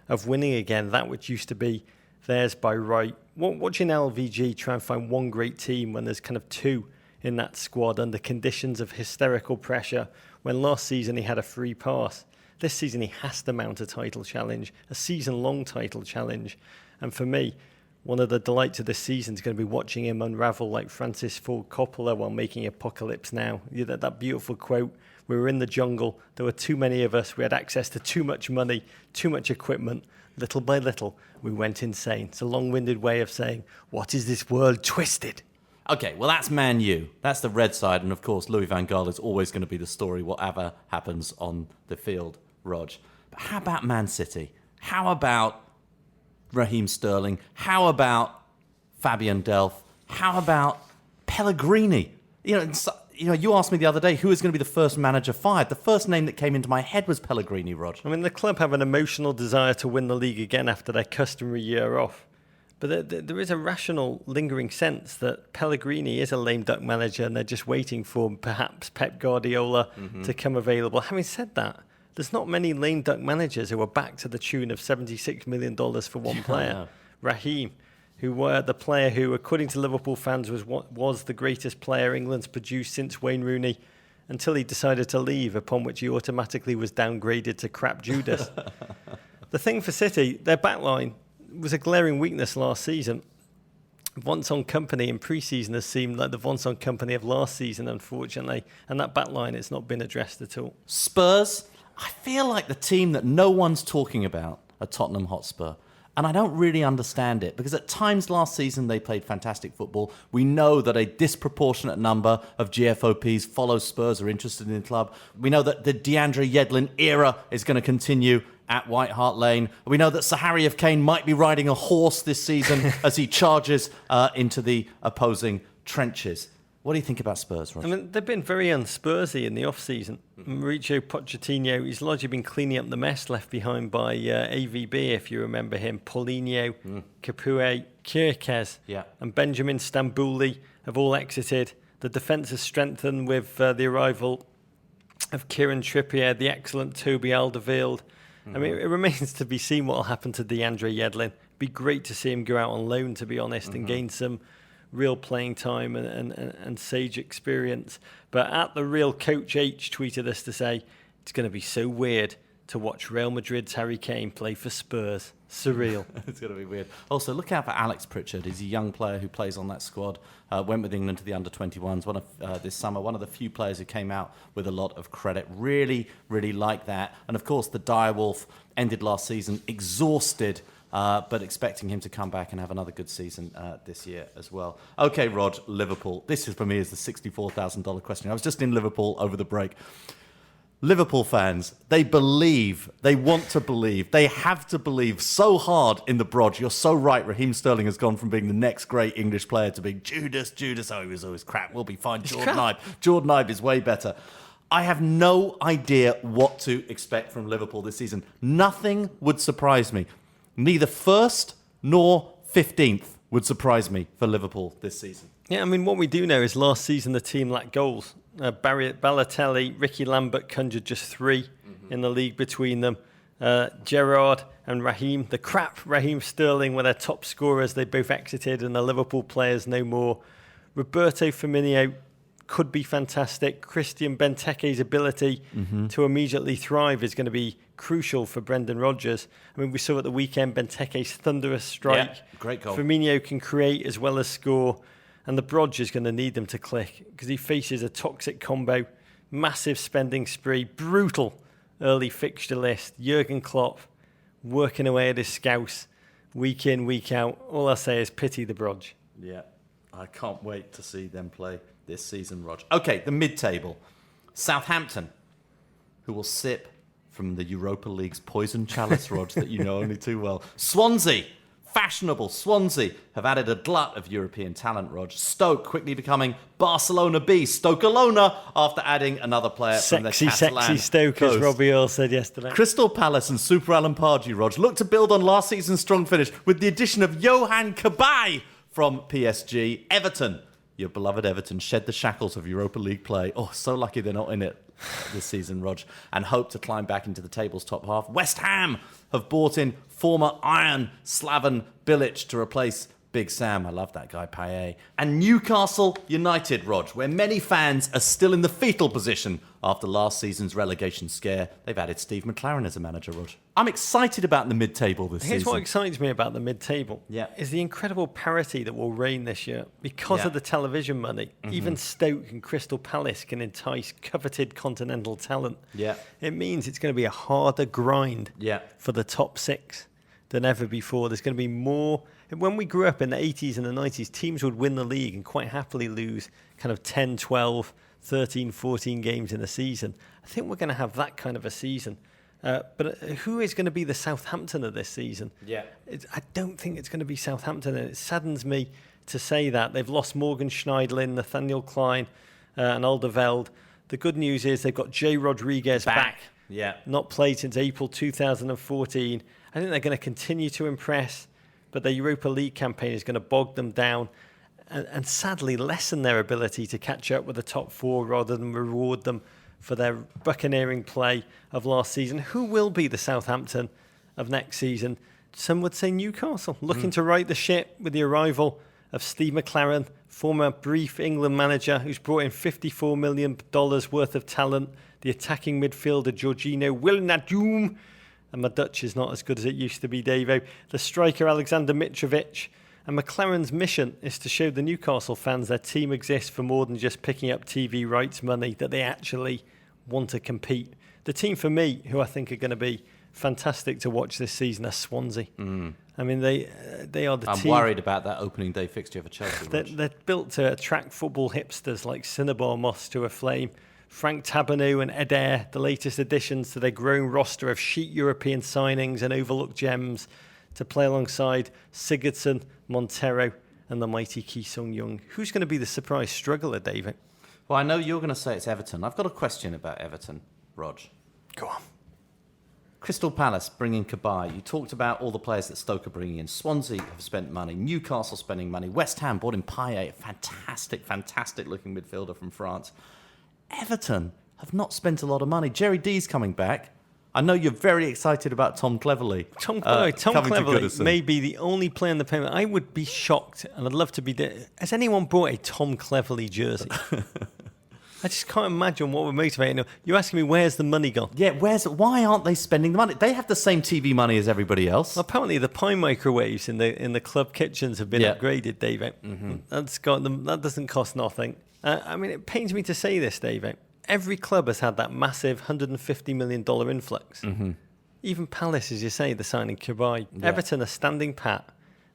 of winning again, that which used to be theirs by right. Watching LVG try and find one great team when there's kind of two in that squad under conditions of hysterical pressure, when last season he had a free pass. This season he has to mount a title challenge, a season-long title challenge. And for me, one of the delights of this season is going to be watching him unravel like Francis Ford Coppola while making Apocalypse Now. That beautiful quote, we were in the jungle, there were too many of us, we had access to too much money, too much equipment. Little by little, we went insane. It's a long-winded way of saying, what is this world twisted?
Okay, well, that's Man U. That's the red side. And, of course, Louis van Gaal is always going to be the story, whatever happens on the field, Rog. But how about Man City? How about Raheem Sterling? How about Fabian Delph? How about Pellegrini? You asked me the other day who is going to be the first manager fired. The first name that came into my head was Pellegrini, Rog.
I mean, the club have an emotional desire to win the league again after their customary year off. But there is a rational, lingering sense that Pellegrini is a lame duck manager and they're just waiting for perhaps Pep Guardiola to come available. Having said that, there's not many lame duck managers who are back to the tune of $76 million for one player. Raheem, who were the player who, according to Liverpool fans, was the greatest player England's produced since Wayne Rooney, until he decided to leave, upon which he automatically was downgraded to crap Judas. The thing for City, their backline was a glaring weakness last season. Vincent Kompany in pre-season has seemed like the Vincent Kompany of last season, unfortunately, and that backline has not been addressed at all.
Spurs, I feel like the team that no one's talking about are Tottenham Hotspur. And I don't really understand it, because at times last season they played fantastic football. We know that a disproportionate number of GFOPs follow Spurs, are interested in the club. We know that the DeAndre Yedlin era is going to continue at White Hart Lane. We know that Sahari of Kane might be riding a horse this season as he charges into the opposing trenches. What do you think about Spurs, Roger?
I mean, they've been very unspursy in the off-season. Mauricio Pochettino, he's largely been cleaning up the mess left behind by AVB, if you remember him. Paulinho, Capoue, Kyrkez, and Benjamin Stambouli have all exited. The defence has strengthened with the arrival of Kieran Trippier, the excellent Toby Alderweireld. I mean, it remains to be seen what will happen to DeAndre Yedlin. It'd be great to see him go out on loan, to be honest, and gain some real playing time and sage experience. But at the real Coach H tweeted us to say, it's going to be so weird to watch Real Madrid's Harry Kane play for Spurs. Surreal.
It's going to be weird. Also, look out for Alex Pritchard. He's a young player who plays on that squad. Went with England to the under-21s this summer. One of the few players who came out with a lot of credit. Really, really like that. And of course, the direwolf ended last season exhausted, but expecting him to come back and have another good season this year as well. Okay, Rod, Liverpool. This is, for me, is the $64,000 question. I was just in Liverpool over the break. Liverpool fans, they believe, they want to believe, they have to believe so hard in the Brodge. You're so right. Raheem Sterling has gone from being the next great English player to being Judas. Oh, he was always crap. We'll be fine. Jordan Ibe is way better. I have no idea what to expect from Liverpool this season. Nothing would surprise me. Neither first nor 15th would surprise me for Liverpool this season.
Yeah, I mean, what we do know is last season the team lacked goals. Balotelli, Ricky Lambert conjured just 3 in the league between them. Gerrard and Raheem, the crap Raheem Sterling were their top scorers. They both exited and the Liverpool players no more. Roberto Firmino could be fantastic. Christian Benteke's ability to immediately thrive is going to be crucial for Brendan Rodgers. I mean, we saw at the weekend Benteke's thunderous strike.
Yeah, great goal.
Firmino can create as well as score. And the Brodge is going to need them to click because he faces a toxic combo, massive spending spree, brutal early fixture list. Jurgen Klopp working away at his scouse week in, week out. All I say is pity the Brodge.
Yeah, I can't wait to see them play this season, Rog. Okay, the mid-table. Southampton, who will sip from the Europa League's poison chalice, Rog, that you know only too well. Swansea. Fashionable Swansea have added a glut of European talent, Rog. Stoke quickly becoming Barcelona B. Stoke-alona after adding another player from the Catalan
Sexy Stoke,
coast.
as Robbie Earl said yesterday.
Crystal Palace and Super Alan Pardew, Rog, look to build on last season's strong finish with the addition of Johan Cabaye from PSG. Everton, your beloved Everton, shed the shackles of Europa League play. Oh, so lucky they're not in it this season, Rog, and hope to climb back into the table's top half. West Ham have bought in former Iron Slaven Bilic to replace Big Sam. I love that guy, Payet. And Newcastle United, Rog, where many fans are still in the fetal position after last season's relegation scare. They've added Steve McLaren as a manager, Rog. I'm excited about the mid-table this
Here's
season.
what excites me about the mid-table is the incredible parity that will reign this year. Because of the television money, even Stoke and Crystal Palace can entice coveted continental talent.
Yeah.
It means it's going to be a harder grind for the top 6 than ever before. There's going to be more. When we grew up in the 80s and the 90s, teams would win the league and quite happily lose kind of 10, 12, 13, 14 games in a season. I think we're going to have that kind of a season. But who is going to be the Southampton of this season? I don't think it's going to be Southampton, and it saddens me to say that. They've lost Morgan Schneiderlin, Nathaniel Klein, and Alderweireld. The good news is they've got Jay Rodriguez back. Not played since April 2014. I think they're going to continue to impress, but their Europa League campaign is going to bog them down and sadly lessen their ability to catch up with the top 4 rather than reward them for their buccaneering play of last season. Who will be the Southampton of next season? Some would say Newcastle, looking to right the ship with the arrival of Steve McLaren, former brief England manager who's brought in $54 million worth of talent, the attacking midfielder Jorginho Wijnaldum, and my Dutch is not as good as it used to be, Davo, the striker Alexander Mitrovic. And McLaren's mission is to show the Newcastle fans their team exists for more than just picking up TV rights money, that they actually want to compete. The team for me, who I think are going to be fantastic to watch this season, are Swansea. I mean, they are the team.
I'm worried about that opening day fixture for Chelsea.
They're built to attract football hipsters like Cinnabar Moss to a flame. Frank Taberneau and Adair, the latest additions to their growing roster of chic European signings and overlooked gems to play alongside Sigurdsson, Montero and the mighty Ki Sung-young. Who's going to be the surprise struggler, David?
Well, I know you're going to say it's Everton. I've got a question about Everton, Rog.
Go on.
Crystal Palace bringing Cabaye. You talked about all the players that Stoke are bringing in. Swansea have spent money. Newcastle spending money. West Ham bought in Payet, a fantastic looking midfielder from France. Everton have not spent a lot of money. Jerry D's coming back. I know you're very excited about Tom Cleverley.
Tom Cleverley may be the only player in the Premier League. I would be shocked, and I'd love to be there. Has anyone bought a Tom Cleverley jersey? I just can't imagine what would motivate him. You're asking me, where's the money gone?
Yeah, why aren't they spending the money? They have the same TV money as everybody else.
Well, apparently the pie microwaves in the club kitchens have been upgraded, David. That doesn't cost nothing. I mean, it pains me to say this, David. Every club has had that massive $150 million influx. Even Palace, as you say, they're signing Cabaye. Everton are standing pat.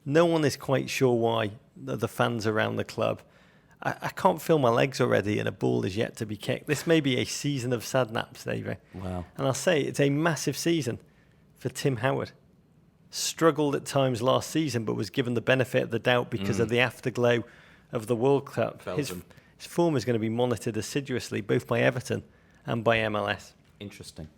No one is quite sure why, the fans around the club. I can't feel my legs already and a ball is yet to be kicked. This may be a season of sad naps, David.
Wow.
And I'll say it's a massive season for Tim Howard. Struggled at times last season, but was given the benefit of the doubt because of the afterglow of the World Cup. His form is going to be monitored assiduously, both by Everton and by MLS.
Interesting.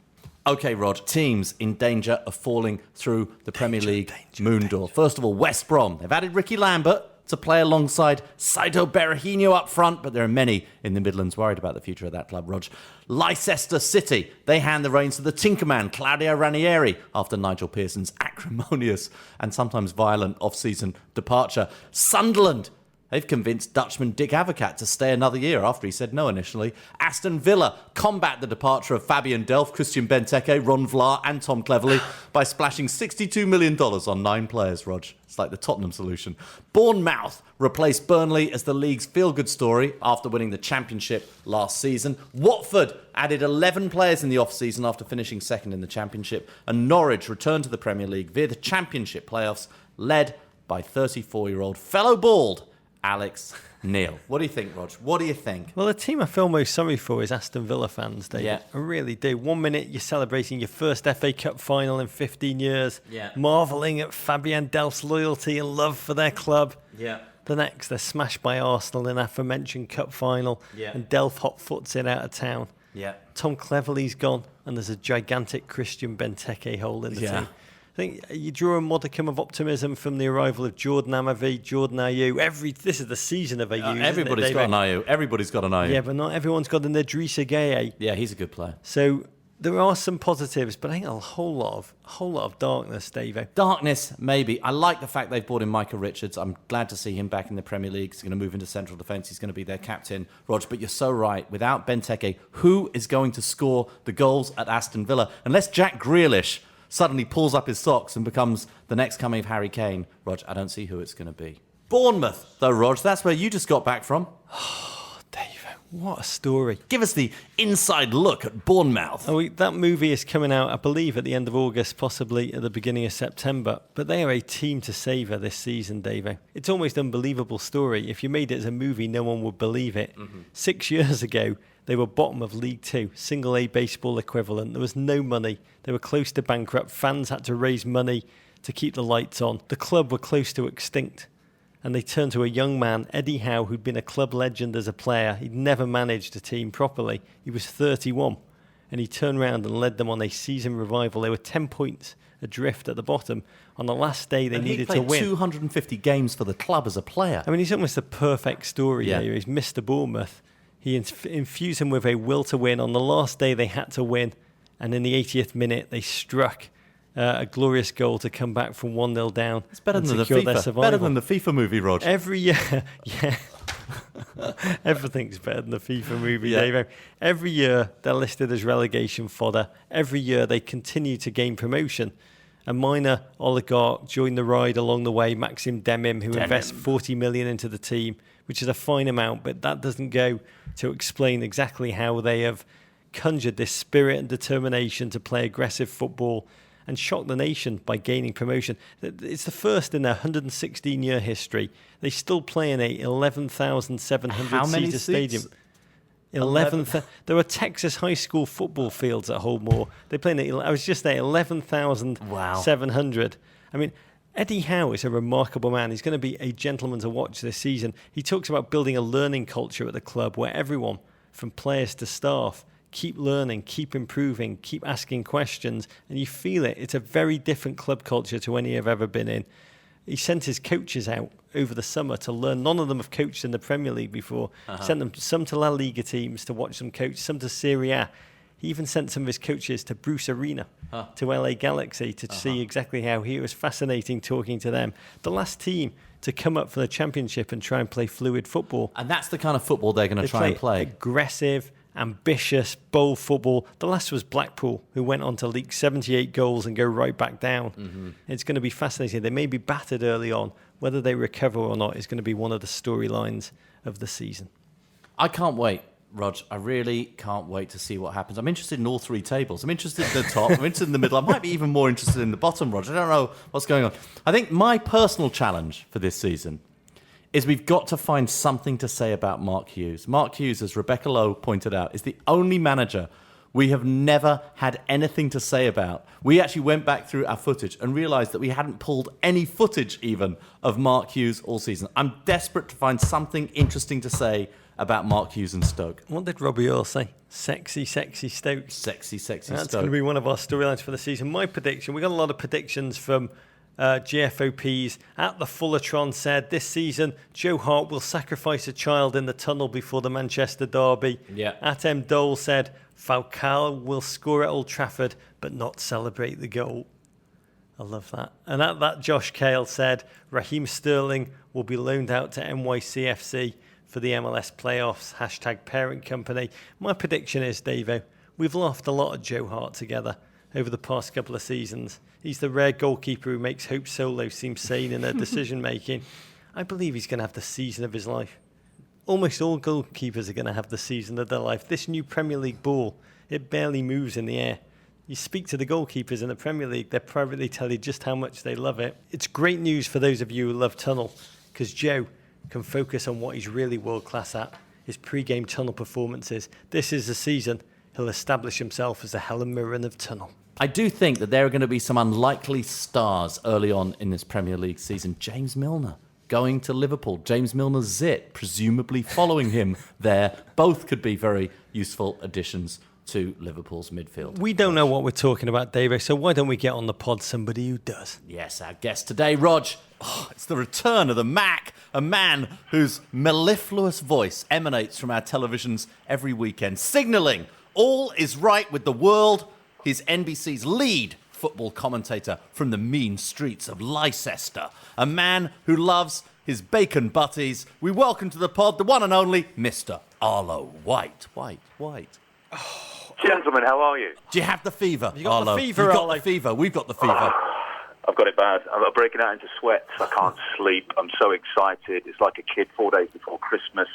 Okay, Rod, teams in danger of falling through the Premier League moon door. First of all, West Brom. They've added Ricky Lambert to play alongside Saito Berahino up front, but there are many in the Midlands worried about the future of that club, Rog. Leicester City, they hand the reins to the Tinkerman, Claudio Ranieri, after Nigel Pearson's acrimonious and sometimes violent off-season departure. Sunderland, they've convinced Dutchman Dick Advocat to stay another year after he said no initially. Aston Villa combat the departure of Fabian Delph, Christian Benteke, Ron Vlaar and Tom Cleverley by splashing $62 million on 9 players, Rog. It's like the Tottenham solution. Bournemouth replaced Burnley as the league's feel-good story after winning the Championship last season. Watford added 11 players in the off-season after finishing second in the Championship. And Norwich returned to the Premier League via the Championship playoffs, led by 34-year-old fellow bald Alex Neil. What do you think, Rog? What do you think?
Well, the team I feel most sorry for is Aston Villa fans, David.
Yeah.
I really do. 1 minute you're celebrating your first FA Cup final in 15 years,
Yeah.
marvelling at Fabian Delph's loyalty and love for their club.
Yeah.
The next, they're smashed by Arsenal in aforementioned cup final,
Yeah.
and Delph hot foots it out of town.
Yeah.
Tom Cleverley's gone, and there's a gigantic Christian Benteke hole in the
Yeah.
team. I think you draw a modicum of optimism from the arrival of Jordan Amavi, Jordan Ayew. This is the season of Ayew.
Everybody's got an Ayew. Everybody's got an Ayew.
Yeah, but not everyone's got an Idrissa Gueye.
Yeah, he's a good player.
So there are some positives, but I think a whole lot of darkness, Davo.
Darkness, maybe. I like the fact they've brought in Micah Richards. I'm glad to see him back in the Premier League. He's going to move into central defence. He's going to be their captain, Rog. But you're so right. Without Benteke, who is going to score the goals at Aston Villa? Unless Jack Grealish suddenly pulls up his socks and becomes the next coming of Harry Kane, Rog, I don't see who it's going to be. Bournemouth, though, Rog, that's where you just got back from.
Davo, what a story.
Give us the inside look at Bournemouth.
That movie is coming out, I believe, at the end of August, possibly at the beginning of September. But they are a team to savour this season, Davo. It's almost an unbelievable story. If you made it as a movie, no one would believe it. 6 years ago, they were bottom of League Two, single A baseball equivalent. There was no money. They were close to bankrupt. Fans had to raise money to keep the lights on. The club were close to extinct. And they turned to a young man, Eddie Howe, who'd been a club legend as a player. He'd never managed a team properly. He was 31. And he turned around and led them on a season revival. They were 10 points adrift at the bottom. On the last day, they needed to win.
250 games for the club as a player.
I mean, he's almost the perfect story
Yeah.
here. He's Mr. Bournemouth. He infused him with a will to win. On the last day, they had to win. And in the 80th minute, they struck a glorious goal to come back from 1-0 down.
It's better
and
than the
secure their
FIFA.
survival.
Better than the FIFA movie, Rog.
Every year, yeah. Everything's better than the FIFA movie,
Yeah.
Dave. Every year, they're listed as relegation fodder. Every year, they continue to gain promotion. A minor oligarch joined the ride along the way, Maxim Demim, who invests 40 million into the team, which is a fine amount, but that doesn't go to explain exactly how they have conjured this spirit and determination to play aggressive football and shock the nation by gaining promotion. It's the first in their 116-year history. They still play in a 11,700-seater stadium. 11. There are Texas high school football fields at Holdmore. They play in, I was just there, 11,700. I mean, Eddie Howe is a remarkable man. He's going to be a gentleman to watch this season. He talks about building a learning culture at the club where everyone, from players to staff, keep learning, keep improving, keep asking questions, and you feel it. It's a very different club culture to any I've ever been in. He sent his coaches out over the summer to learn. None of them have coached in the Premier League before. Sent them some to La Liga teams to watch them coach, some to Serie A. He even sent some of his coaches to Bruce Arena, to LA Galaxy, to see exactly how he was fascinating talking to them. The last team to come up from the Championship and try and play fluid football.
And that's the kind of football they're going to try and play.
Aggressive, ambitious, bold football. The last was Blackpool, who went on to leak 78 goals and go right back down. It's going to be fascinating. They may be battered early on. Whether they recover or not is going to be one of the storylines of the season.
I can't wait, Rog. I really can't wait to see what happens. I'm interested in all three tables. I'm interested in the top. I'm interested in the middle. I might be even more interested in the bottom, Rog. I don't know what's going on. I think my personal challenge for this season is we've got to find something to say about Mark Hughes. Mark Hughes, as Rebecca Lowe pointed out, is the only manager we have never had anything to say about. We actually went back through our footage and realised that we hadn't pulled any footage even of Mark Hughes all season. I'm desperate to find something interesting to say about Mark Hughes and Stoke.
What did Robbie Earle say? Sexy, sexy Stoke.
Sexy, sexy
That's
Stoke.
going to be one of our storylines for the season. My prediction, we got a lot of predictions from GFOPs. At the Fullertron said, this season, Joe Hart will sacrifice a child in the tunnel before the Manchester derby.
Yeah.
At M. Dole said, Falcao will score at Old Trafford, but not celebrate the goal. I love that. And at that, Josh Cale said, Raheem Sterling will be loaned out to NYCFC for the MLS playoffs, #parent company. My prediction is, Davo, we've laughed a lot at Joe Hart together over the past couple of seasons. He's the rare goalkeeper who makes Hope Solo seem sane in their decision-making. I believe he's going to have the season of his life. Almost all goalkeepers are going to have the season of their life. This new Premier League ball, it barely moves in the air. You speak to the goalkeepers in the Premier League, they privately tell you just how much they love it. It's great news for those of you who love tunnel, because Joe can focus on what he's really world-class at, his pre-game tunnel performances. This is the season he'll establish himself as the Helen Mirren of tunnel.
I do think that there are going to be some unlikely stars early on in this Premier League season. James Milner going to Liverpool. James Milner's Zit, presumably following him there. Both could be very useful additions to Liverpool's midfield.
We don't know what we're talking about, David, so why don't we get on the pod somebody who does?
Yes, our guest today, Rog. Oh, it's the return of the Mac, a man whose mellifluous voice emanates from our televisions every weekend, signalling all is right with the world. He's NBC's lead football commentator from the mean streets of Leicester, a man who loves his bacon butties. We welcome to the pod the one and only Mr. Arlo White.
Gentlemen, how are you?
Do you have the fever,
You got the
Arlo?
fever,
You've got
Arlo.
the fever. We've got the fever.
I've got it bad. I'm breaking out into sweats. I can't sleep. I'm so excited. It's like a kid 4 days before Christmas.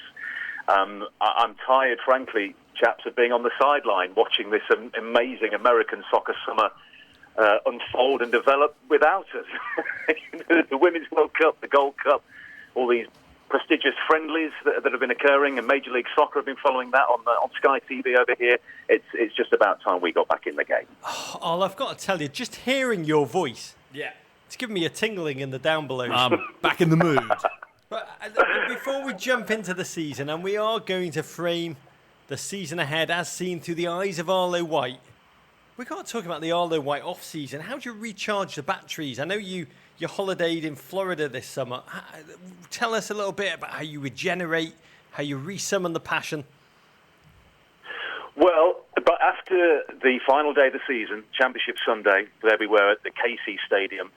I'm tired, frankly, chaps, of being on the sideline watching this amazing American soccer summer unfold and develop without us. The Women's World Cup, the Gold Cup, all these prestigious friendlies that have been occurring, and Major League Soccer have been following that on Sky TV over here. It's just about time we got back in the game.
Oh, I've got to tell you, just hearing your voice, it's giving me a tingling in the down below.
Back in the mood.
But before we jump into the season, and we are going to frame the season ahead as seen through the eyes of Arlo White, we got to talk about the Arlo White off-season. How do you recharge the batteries? I know you holidayed in Florida this summer. Tell us a little bit about how you regenerate, how you resummon the passion.
Well, but after the final day of the season, Championship Sunday, there we were at the KC Stadium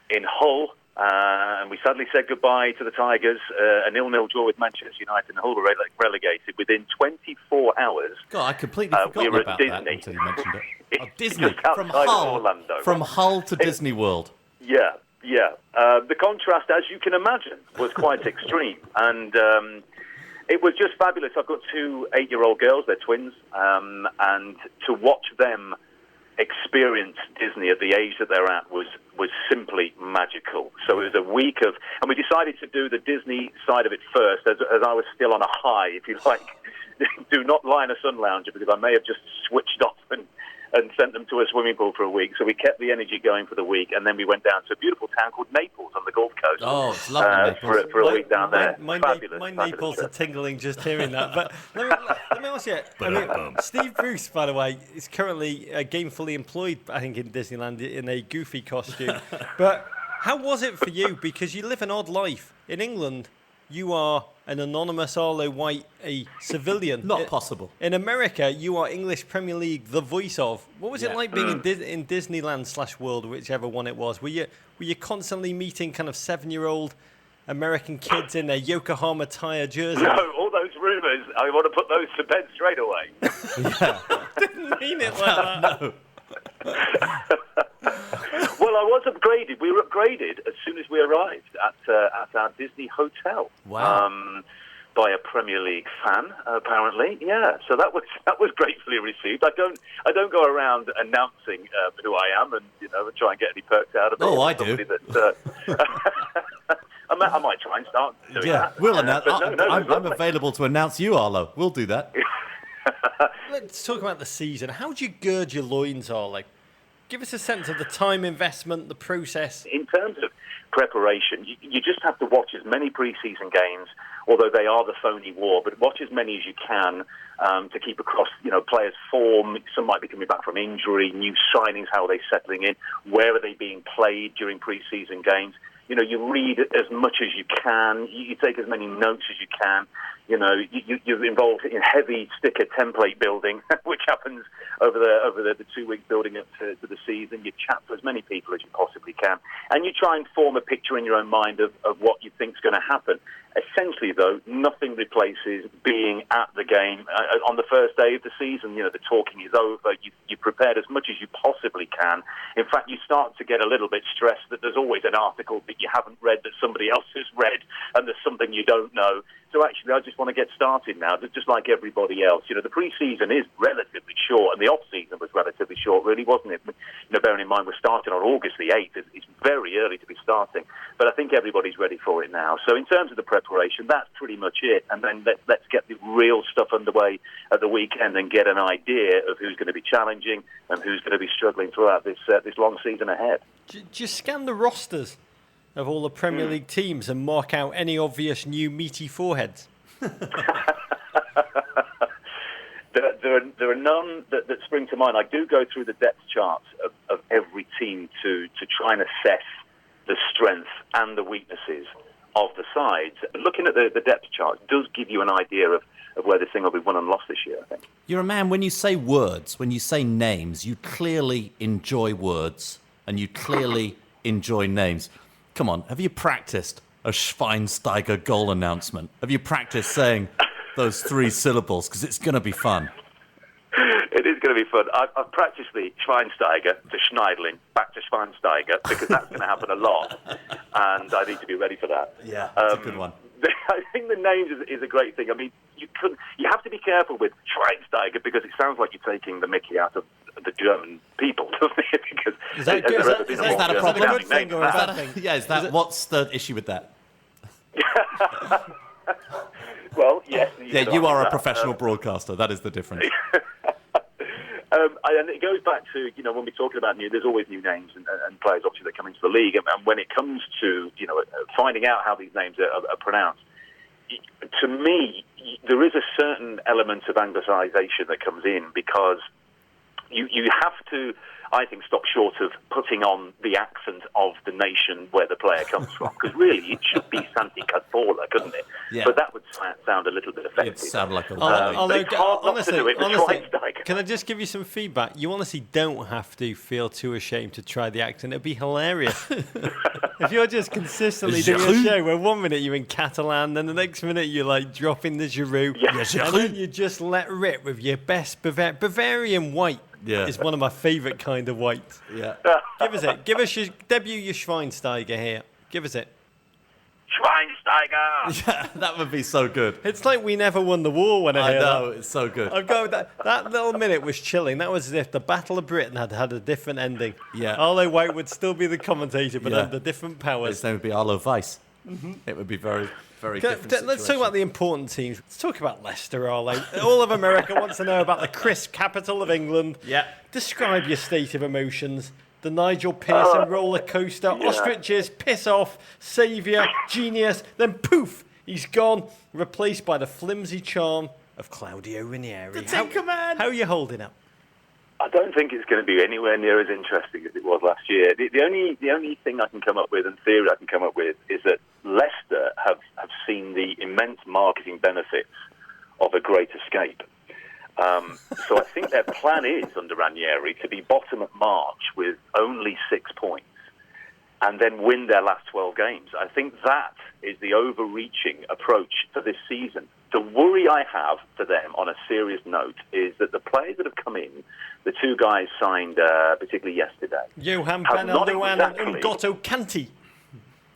in Hull, and we sadly said goodbye to the Tigers. A 0-0 draw with Manchester United, and Hull were relegated within 24 hours.
God, I completely forgot
we were
about
at
that
Disney.
until you mentioned it. Oh, Disney,
Just outside
from
of
Hull.
Orlando.
From Hull to Disney World.
Yeah. The contrast, as you can imagine, was quite extreme. And it was just fabulous. I've got 2 8-year-old girls, they're twins, and to watch them experience Disney at the age that they're at was simply magical. So it was a week of, and we decided to do the Disney side of it first, as I was still on a high, if you like. Do not lie in a sun lounger, because I may have just switched off and sent them to a swimming pool for a week. So we kept the energy going for the week, and then we went down to a beautiful town called Naples on the Gulf Coast.
Oh, it's lovely, Naples.
For a week down there.
My
Fabulous.
Naples are tingling just hearing that. But let me ask you, Steve Bruce, by the way, is currently gainfully employed, I think, in Disneyland in a goofy costume. But how was it for you? Because you live an odd life. In England, you are an anonymous Arlo White, a civilian.
Not possible.
In America, you are English Premier League, the voice of. What was it like being in Disneyland / World, whichever one it was? Were you constantly meeting kind of 7-year-old American kids in their Yokohama Tire jersey?
No, all those rumours, I want to put those to bed straight away.
Didn't mean it like that.
No.
Well, I was upgraded. We were upgraded as soon as we arrived at our Disney hotel.
Wow.
By a Premier League fan, apparently. Yeah. So that was gratefully received. I don't go around announcing who I am and try and get any perks out of it.
Oh, I do.
I'm I might try and start doing that.
We'll announce.
But no,
I'm available to announce you, Arlo. We'll do that.
Let's talk about the season. How do you gird your loins, Arlo? Give us a sense of the time investment, the process.
In terms of preparation, you just have to watch as many pre-season games, although they are the phony war, but watch as many as you can to keep across, players' form. Some might be coming back from injury, new signings, how are they settling in, where are they being played during pre-season games. You read as much as you can. You take as many notes as you can. You're involved in heavy sticker template building, which happens over the 2 weeks building up to the season. You chat to as many people as you possibly can, and you try and form a picture in your own mind of what you think's going to happen. Essentially, though, nothing replaces being at the game on the first day of the season. The talking is over. You've prepared as much as you possibly can. In fact, you start to get a little bit stressed that there's always an article that you haven't read that somebody else has read, and there's something you don't know. So actually, I just want to get started now, just like everybody else. The pre-season is relatively short, and the off-season was relatively short, really, wasn't it? Bearing in mind we're starting on August the 8th. It's very early to be starting, but I think everybody's ready for it now. So in terms of the preparation, that's pretty much it. And then let's get the real stuff underway at the weekend and get an idea of who's going to be challenging and who's going to be struggling throughout this long season ahead.
Do you scan the rosters of all the Premier League teams and mark out any obvious new meaty foreheads?
There are none that spring to mind. I do go through the depth charts of every team to try and assess the strength and the weaknesses of the sides. Looking at the depth chart does give you an idea of where this thing will be won and lost this year, I think.
You're a man, when you say words, when you say names, you clearly enjoy words and you clearly enjoy names. Come on, have you practiced a Schweinsteiger goal announcement? Have you practiced saying those 3 syllables? Because it's going to be fun.
It is going to be fun. I've practiced the Schweinsteiger to Schneidling, back to Schweinsteiger, because that's going to happen a lot, and I need to be ready for that.
Yeah, that's a good one.
I think the names is a great thing. I mean, you have to be careful with Schweinsteiger because it sounds like you're taking the mickey out of the German people, doesn't it? Because
is that a problem? Good thing or a bad thing?
Yeah, what's the issue with that?
Well, yes.
Yeah, you are a professional broadcaster. That is the difference.
And it goes back to, when we're talking about there's always new names and players, obviously, that come into the league. And when it comes to, finding out how these names are pronounced, to me, there is a certain element of anglicisation that comes in because you have to, I think, stop short of putting on the accent of the nation where the player comes from. Because really, it should be Santi Cazorla, couldn't it?
Yeah.
But that would sound a little bit offensive.
It sound like a
honestly, can I just give you some feedback? You honestly don't have to feel too ashamed to try the accent. It'd be hilarious. If you're just consistently doing a show where 1 minute you're in Catalan, then the next minute you're like dropping the Giroud, and then you just let rip with your best Bavarian white.
Yeah.
It's one of my favourite kind of white.
Yeah.
Give us it. Give us debut your Schweinsteiger here. Give us it.
Schweinsteiger!
Yeah, that would be so good.
It's like we never won the war when I hear
know,
that.
it's so good.
I'd go, that little minute was chilling. That was as if the Battle of Britain had a different ending.
Yeah.
Arlo White would still be the commentator, but
Yeah.
under different powers.
His name would be Arlo Weiss. Mm-hmm. It would be very, very different.
Let's talk about the important teams. Let's talk about Leicester, Arlo. All of America wants to know about the crisp capital of England.
Yeah.
Describe your state of emotions. The Nigel Pearson roller coaster, ostriches, piss off, saviour, genius, then poof, he's gone, replaced by the flimsy charm of Claudio Ranieri.
The Tinker Man!
How are you holding up?
I don't think it's going to be anywhere near as interesting as it was last year. The only thing I can come up with, and theory I can come up with, is that Leicester have seen the immense marketing benefits of a great escape. So I think their plan is, under Ranieri, to be bottom at March with only 6 points and then win their last 12 games. I think that is the overreaching approach for this season. The worry I have for them, on a serious note, is that the players that have come in, the 2 guys signed, particularly yesterday,
Johan
have not
Benaldoan and
exactly-
N'Gotto Kanté.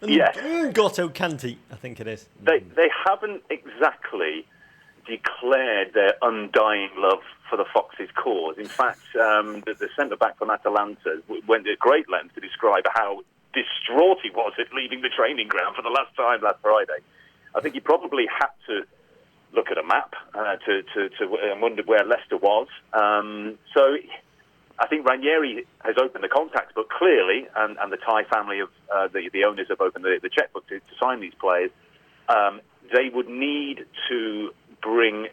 Yes.
N'Gotto Kanté, I think it is.
They haven't exactly declared their undying love for the Foxes' cause. In fact, the centre-back from Atalanta went to great lengths to describe how distraught he was at leaving the training ground for the last time last Friday. I think he probably had to look at a map and wondered where Leicester was. So I think Ranieri has opened the contacts, but clearly, and the Thai family of the owners have opened the checkbook to sign these players. They would need to bring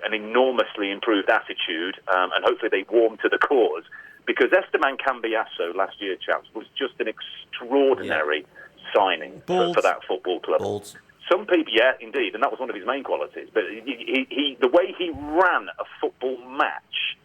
an enormously improved attitude, and hopefully they warm to the cause. Because Esteban Cambiasso last year, chaps, was just an extraordinary signing for that football club.
Balls.
Some people, yeah, indeed, and that was one of his main qualities. But the way he ran a football match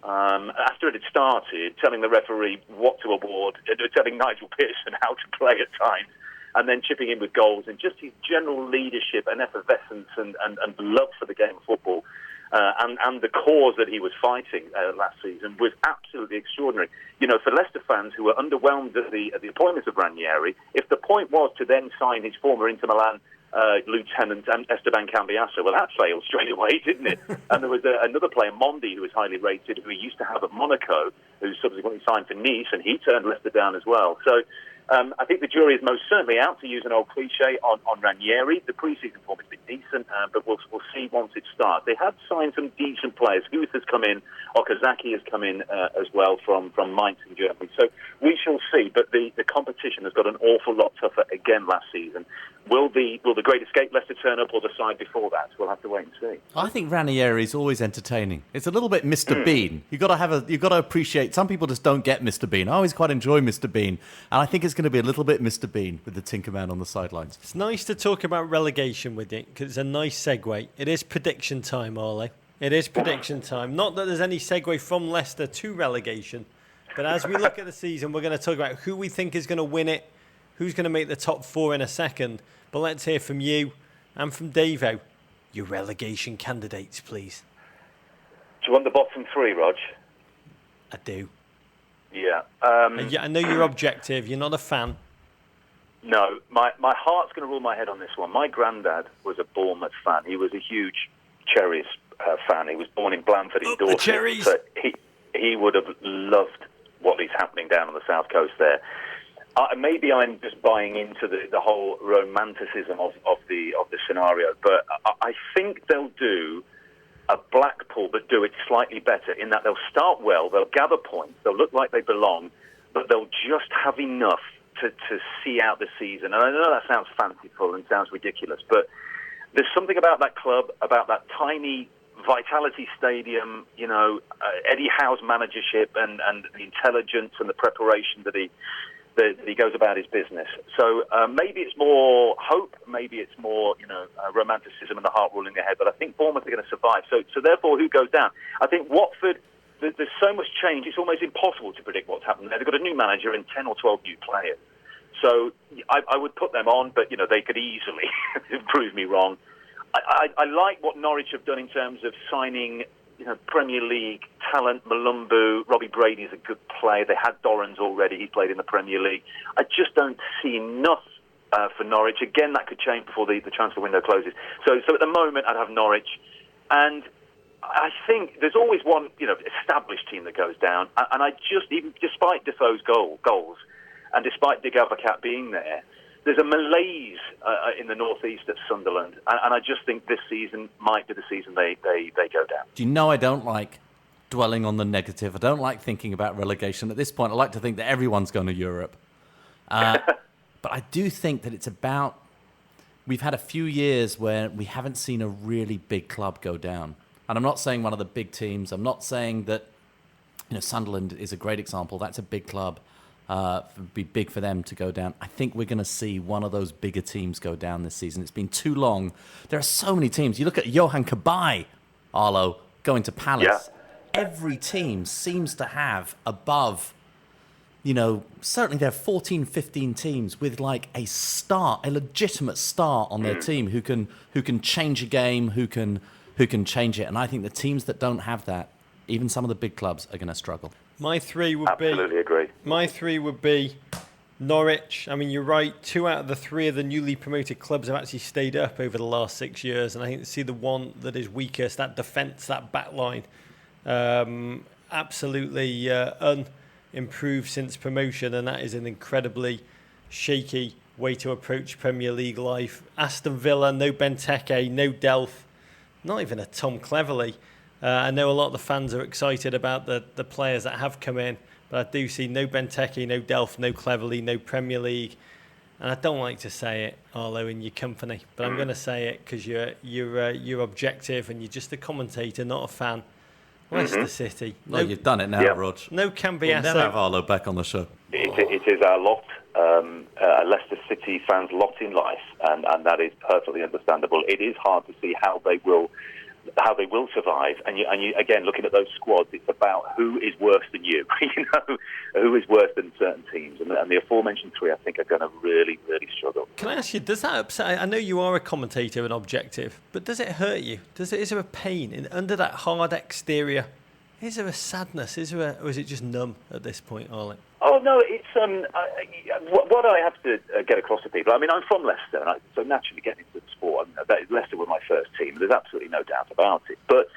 after it had started, telling the referee what to award, telling Nigel Pearson how to play at times, and then chipping in with goals, and just his general leadership and effervescence and love for the game of football. And the cause that he was fighting last season was absolutely extraordinary. You know, for Leicester fans who were underwhelmed at the appointment of Ranieri, if the point was to then sign his former Inter Milan lieutenant Esteban Cambiasso, well, that failed straight away, didn't it? And there was another player, Mondi, who was highly rated, who he used to have at Monaco, who subsequently signed for Nice, and he turned Leicester down as well. So I think the jury is most certainly out, to use an old cliche, on Ranieri. The pre-season form has been decent, but we'll see once it starts. They have signed some decent players. Huth has come in, Okazaki has come in as well from Mainz in Germany. So we shall see, but the competition has got an awful lot tougher again last season. Will the Great Escape Leicester turn up, or the side before that? We'll have to wait and see.
I think Ranieri is always entertaining. It's a little bit Mr. Bean. You've got to appreciate. Some people just don't get Mr. Bean. I always quite enjoy Mr. Bean, and I think it's going to be a little bit Mr. Bean with the Tinkerman on the sidelines.
It's nice to talk about relegation with you because it's a nice segue. It is prediction time, Arlo. It is prediction time. Not that there's any segue from Leicester to relegation, but as we look at the season, we're going to talk about who we think is going to win it, who's going to make the top four in a second. But let's hear from you and from Davo. Your relegation candidates, please.
Do you want the bottom three, Rog?
I do.
Yeah.
I know you're objective. You're not a fan.
No, my heart's going to rule my head on this one. My granddad was a Bournemouth fan. He was a huge Cherries fan. He was born in Blandford in Dorset.
The Cherries!
So he would have loved what is happening down on the south coast there. Maybe I'm just buying into the whole romanticism of the scenario, but I think they'll do a Blackpool, but do it slightly better in that they'll start well, they'll gather points, they'll look like they belong, but they'll just have enough to see out the season. And I know that sounds fanciful and sounds ridiculous, but there's something about that club, about that tiny Vitality Stadium, you know, Eddie Howe's managership and the intelligence and the preparation that he goes about his business. So maybe it's more hope, maybe it's more, romanticism and the heart ruling ahead. But I think Bournemouth are going to survive. So therefore, who goes down? I think Watford. There's so much change. It's almost impossible to predict what's happening there. They've got a new manager and 10 or 12 new players. So I would put them on, but they could easily prove me wrong. I like what Norwich have done in terms of signing. Premier League talent, Malumbu, Robbie Brady is a good player. They had Dorrans already. He played in the Premier League. I just don't see enough for Norwich. Again, that could change before the transfer window closes. So at the moment, I'd have Norwich. And I think there's always one, established team that goes down. And I just, even despite Defoe's goals, and despite Dig Advocat being there's a malaise in the northeast at Sunderland, and I just think this season might be the season they go down.
Do you know I don't like dwelling on the negative? I don't like thinking about relegation. At this point, I like to think that everyone's going to Europe. But I do think that it's about... We've had a few years where we haven't seen a really big club go down. And I'm not saying one of the big teams. I'm not saying that Sunderland is a great example. That's a big club. It'd be big for them to go down. I think we're going to see one of those bigger teams go down this season. It's been too long. There are so many teams. You look at Johan Cabaye, Arlo, going to Palace.
Yeah.
Every team seems to have above, certainly there are 14, 15 teams with like a legitimate star on their team who can change a game, who can change it. And I think the teams that don't have that, even some of the big clubs, are going to struggle.
My three would
Absolutely agree.
My three would be Norwich. I mean, you're right. 2 out of the 3 of the newly promoted clubs have actually stayed up over the last 6 years. And I think to see the one that is weakest, that defence, that back line, absolutely unimproved since promotion. And that is an incredibly shaky way to approach Premier League life. Aston Villa, no Benteke, no Delph, not even a Tom Cleverley. I know a lot of the fans are excited about the players that have come in, but I do see no Benteke, no Delph, no Cleverley, no Premier League. And I don't like to say it, Arlo, in your company, but I'm going to say it because you're objective and you're just a commentator, not a fan. Leicester City.
No, you've done it now, Rog.
No Cambiasso.
We'll never have Arlo back on the show.
It is our lot, Leicester City fans' lot in life, and that is perfectly understandable. It is hard to see how they will survive. And you again, looking at those squads, it's about who is worse than you. You know, who is worse than certain teams, and the aforementioned three, I think, are going to really, really struggle.
Can I ask you, does that upset? I know you are a commentator and objective, but does it hurt you? Is there a pain under that hard exterior? Is there a sadness? Or is it just numb at this point, Arlo?
Oh no, it's what I have to get across to people. I mean, I'm from Leicester, and so naturally getting into the sport, Leicester were my first team. There's absolutely no doubt about it. But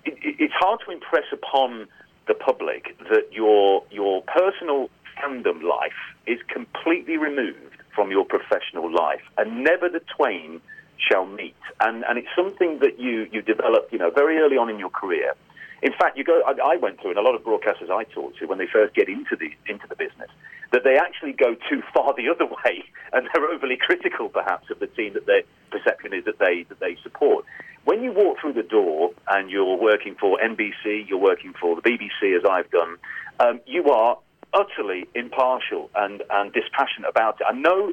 it's hard to impress upon the public that your personal fandom life is completely removed from your professional life, and never the twain shall meet. And it's something that you develop, very early on in your career. In fact, I went through, and a lot of broadcasters I talked to when they first get into the business, that they actually go too far the other way, and they're overly critical, perhaps, of the team that their perception is that they support. When you walk through the door and you're working for NBC, you're working for the BBC, as I've done, you are utterly impartial and dispassionate about it. I know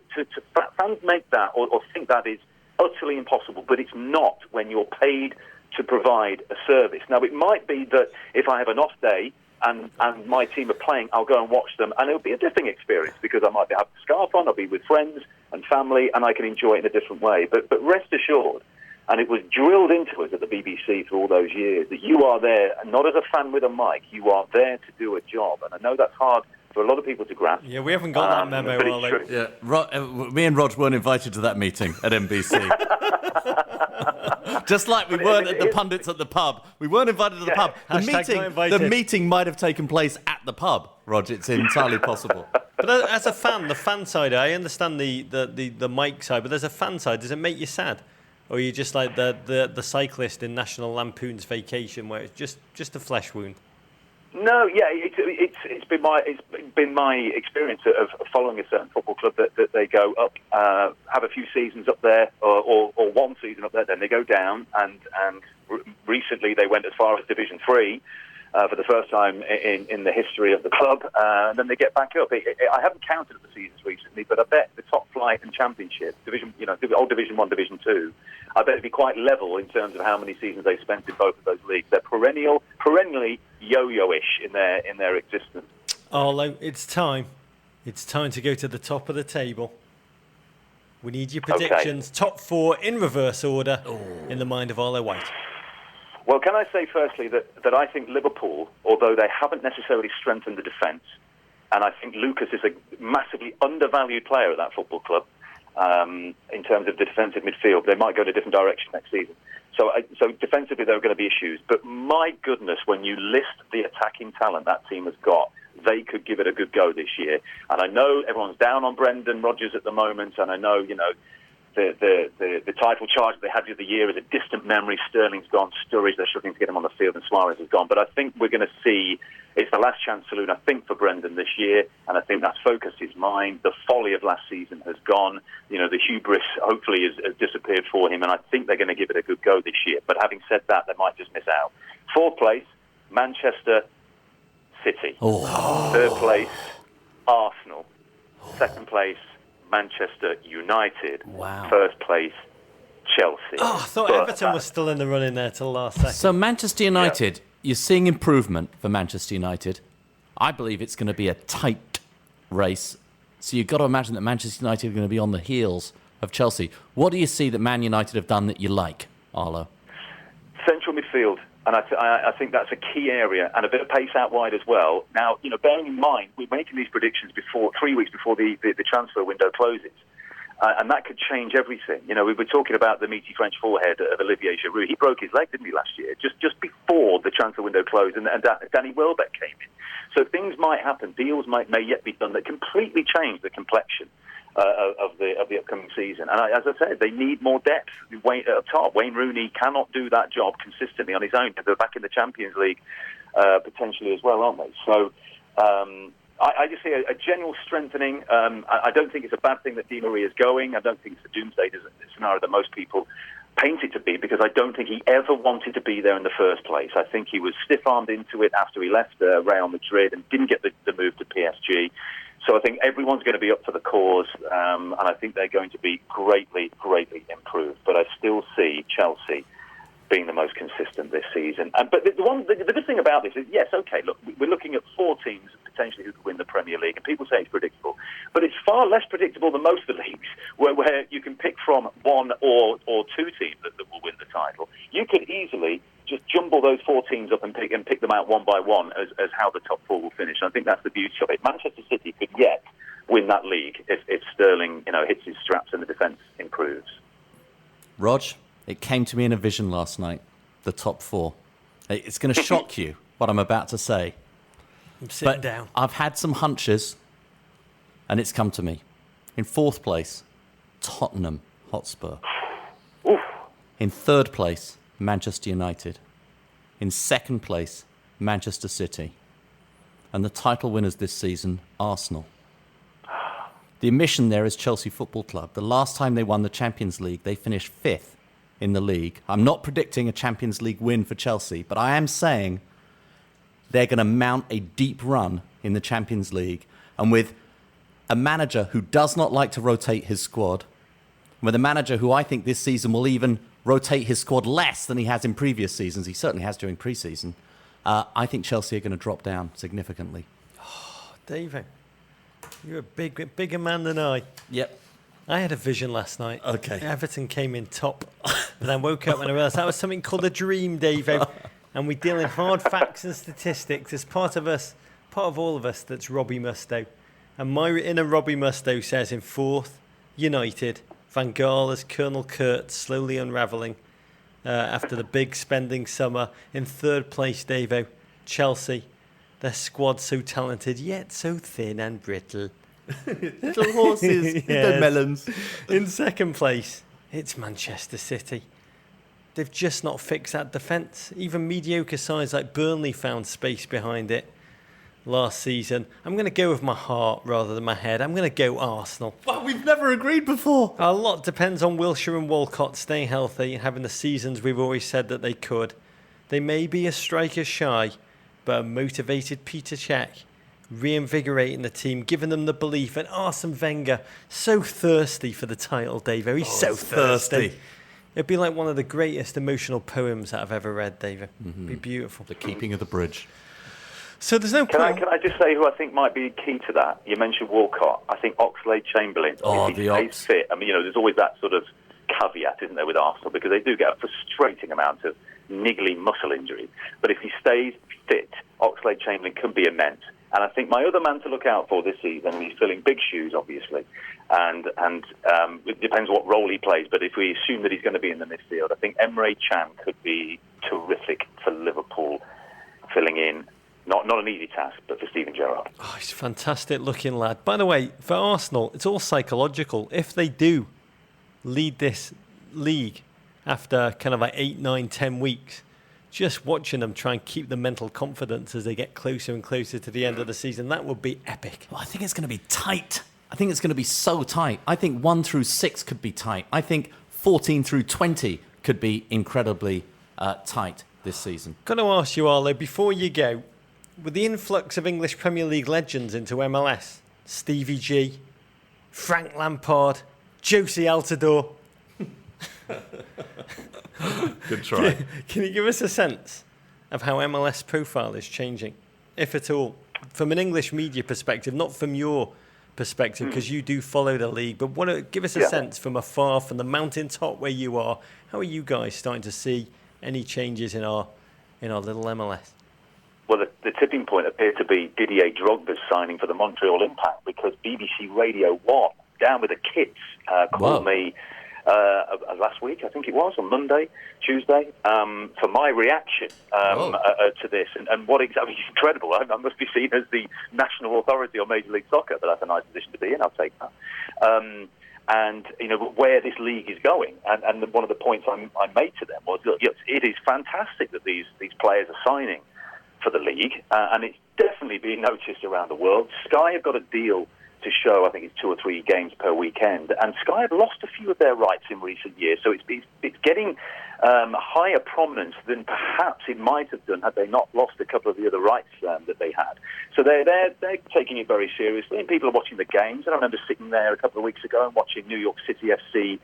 fans make that or think that is utterly impossible, but it's not when you're paid to provide a service. Now, it might be that if I have an off day and my team are playing, I'll go and watch them, and it'll be a different experience because I might have a scarf on, I'll be with friends and family, and I can enjoy it in a different way. But rest assured, and it was drilled into us at the BBC through all those years, that you are there, not as a fan with a mic, you are there to do a job. And I know that's hard for a lot of people to grasp.
Yeah, we haven't got that memo, Arlo.
Yeah, me and Rog weren't invited to that meeting at NBC. Just like we weren't at the pundits at the pub. We weren't invited to the pub. The meeting might have taken place at the pub, Rog. It's entirely possible.
But as a fan, the fan side, I understand the mic side, but there's a fan side. Does it make you sad? Or are you just like the cyclist in National Lampoon's Vacation, where it's just a flesh wound?
No, yeah, it's been my experience of following a certain football club that they go up, have a few seasons up there, or one season up there, then they go down, and recently they went as far as Division 3 for the first time in the history of the club, and then they get back up. I haven't counted the seasons recently, but I bet the top flight and Championship Division, old Division 1, Division 2. I bet it'd be quite level in terms of how many seasons they spent in both of those leagues. They're perennially yo-yo-ish in their existence.
Arlo, it's time. It's time to go to the top of the table. We need your predictions. Okay. Top 4 in reverse order in the mind of Arlo White.
Well, can I say firstly that I think Liverpool, although they haven't necessarily strengthened the defence, and I think Lucas is a massively undervalued player at that football club, in terms of the defensive midfield, they might go in a different direction next season. So defensively, there are going to be issues. But my goodness, when you list the attacking talent that team has got, they could give it a good go this year. And I know everyone's down on Brendan Rodgers at the moment, and I know, the title charge they had the other year is a distant memory. Sterling's gone, Sturridge, they're struggling to get him on the field, and Suarez is gone. But I think we're going to see, it's the last chance saloon, I think, for Brendan this year, and I think that's focused his mind. The folly of last season has gone. The hubris, hopefully, has disappeared for him, and I think they're going to give it a good go this year. But having said that, they might just miss out. 4th place, Manchester City. Third place, Arsenal. 2nd place, Manchester United.
Wow.
1st place, Chelsea.
I thought Everton was still in the running there till the last second.
So Manchester United, you're seeing improvement for Manchester United. I believe it's going to be a tight race. So you've got to imagine that Manchester United are going to be on the heels of Chelsea. What do you see that Man United have done that you like, Arlo?
Central midfield. And I think that's a key area, and a bit of pace out wide as well. Now, bearing in mind, we're making these predictions 3 weeks before the transfer window closes. And that could change everything. We were talking about the meaty French forehead of Olivier Giroud. He broke his leg, didn't he, last year? Just before the transfer window closed, and Danny Welbeck came in. So things might happen. Deals may yet be done that completely change the complexion of the upcoming season. And as I said, they need more depth up top. Wayne Rooney cannot do that job consistently on his own. They're back in the Champions League potentially as well, aren't they? So I just see a general strengthening. I don't think it's a bad thing that Di Maria is going. I don't think it's a doomsday scenario that most people paint it to be, because I don't think he ever wanted to be there in the first place. I think he was stiff-armed into it after he left Real Madrid and didn't get the move to PSG. So I think everyone's going to be up for the cause, and I think they're going to be greatly, greatly improved. But I still see Chelsea being the most consistent this season. But the good thing about this is, yes, okay, look, we're looking at 4 teams potentially who could win the Premier League, and people say it's predictable. But it's far less predictable than most of the leagues, where you can pick from 1 or 2 teams that will win the title. You could easily just jumble those 4 teams up and pick them out one by one as how the top 4 will finish. And I think that's the beauty of it. Manchester City could yet win that league if Sterling, hits his straps and the defence improves.
Rog, it came to me in a vision last night, the top 4. It's going to shock you what I'm about to say.
I'm sitting down.
I've had some hunches, and it's come to me. In 4th place, Tottenham Hotspur.
Oof.
In 3rd place, Manchester United. In 2nd place, Manchester City. And the title winners this season, Arsenal. The omission there is Chelsea Football Club. The last time they won the Champions League, they finished 5th in the league. I'm not predicting a Champions League win for Chelsea, but I am saying they're going to mount a deep run in the Champions League. And with a manager who does not like to rotate his squad, with a manager who I think this season will even rotate his squad less than he has in previous seasons, he certainly has during pre-season, I think Chelsea are going to drop down significantly.
Oh, David, you're a bigger man than I.
Yep.
I had a vision last night.
Okay.
Everton came in top. And I woke up and I realised that was something called a dream, Davo. And we deal in hard facts and statistics as part of all of us that's Robbie Mustoe. And my inner Robbie Mustoe says in 4th, United, Van Gaal as Colonel Kurt slowly unravelling after the big spending summer. In 3rd place, Davo, Chelsea. Their squad so talented, yet so thin and brittle.
Little horses,
Yes.
little melons.
In 2nd place, it's Manchester City. They've just not fixed that defence. Even mediocre sides like Burnley found space behind it last season. I'm going to go with my heart rather than my head. I'm going to go Arsenal.
Well, we've never agreed before.
A lot depends on Wilshere and Walcott staying healthy and having the seasons we've always said that they could. They may be a striker shy, but a motivated Peter Cech, reinvigorating the team, giving them the belief. And Arsene Wenger, so thirsty for the title, Davo. He's so thirsty. It'd be like one of the greatest emotional poems that I've ever read, David. It'd be beautiful.
The keeping of the bridge.
So there's no
Can
point.
I just say who I think might be key to that? You mentioned Walcott. I think Oxlade-Chamberlain, if he stays fit, I mean, there's always that sort of caveat, isn't there, with Arsenal, because they do get a frustrating amount of niggly muscle injury. But if he stays fit, Oxlade-Chamberlain can be immense. And I think my other man to look out for this season, and he's filling big shoes, obviously, and it depends what role he plays, but if we assume that he's going to be in the midfield, I think Emre Can could be terrific for Liverpool, filling in. Not an easy task, but for Steven Gerrard.
Oh, he's a fantastic looking lad. By the way, for Arsenal, it's all psychological. If they do lead this league after kind of like 8, 9, 10 weeks, just watching them try and keep the mental confidence as they get closer and closer to the end of the season, that would be epic.
Well, I think it's going to be tight. I think it's going to be so tight. I think 1 through 6 could be tight. I think 14 through 20 could be incredibly tight this season.
Got to ask you, Arlo, before you go, with the influx of English Premier League legends into MLS, Stevie G, Frank Lampard, Josie Altidore,
Good try.
can you give us a sense of how MLS profile is changing, if at all, from an English media perspective, not from your perspective, because you do follow the league, but give us a sense from afar, from the mountaintop where you are. How are you guys starting to see any changes in our little MLS?
Well, the tipping point appeared to be Didier Drogba's signing for the Montreal Impact, because BBC Radio 1, down with the kids, called me last week, I think it was, on Monday, Tuesday, for my reaction to this. And what exactly is incredible. I must be seen as the national authority on Major League Soccer, but that's a nice position to be in. I'll take that. And, where this league is going. And one of the points I made to them was, look, it is fantastic that these players are signing for the league, and it's definitely being noticed around the world. Sky have got a deal to show, I think it's 2 or 3 games per weekend, and Sky have lost a few of their rights in recent years, so it's getting higher prominence than perhaps it might have done had they not lost a couple of the other rights that they had. So they're taking it very seriously, and people are watching the games. And I remember sitting there a couple of weeks ago and watching New York City FC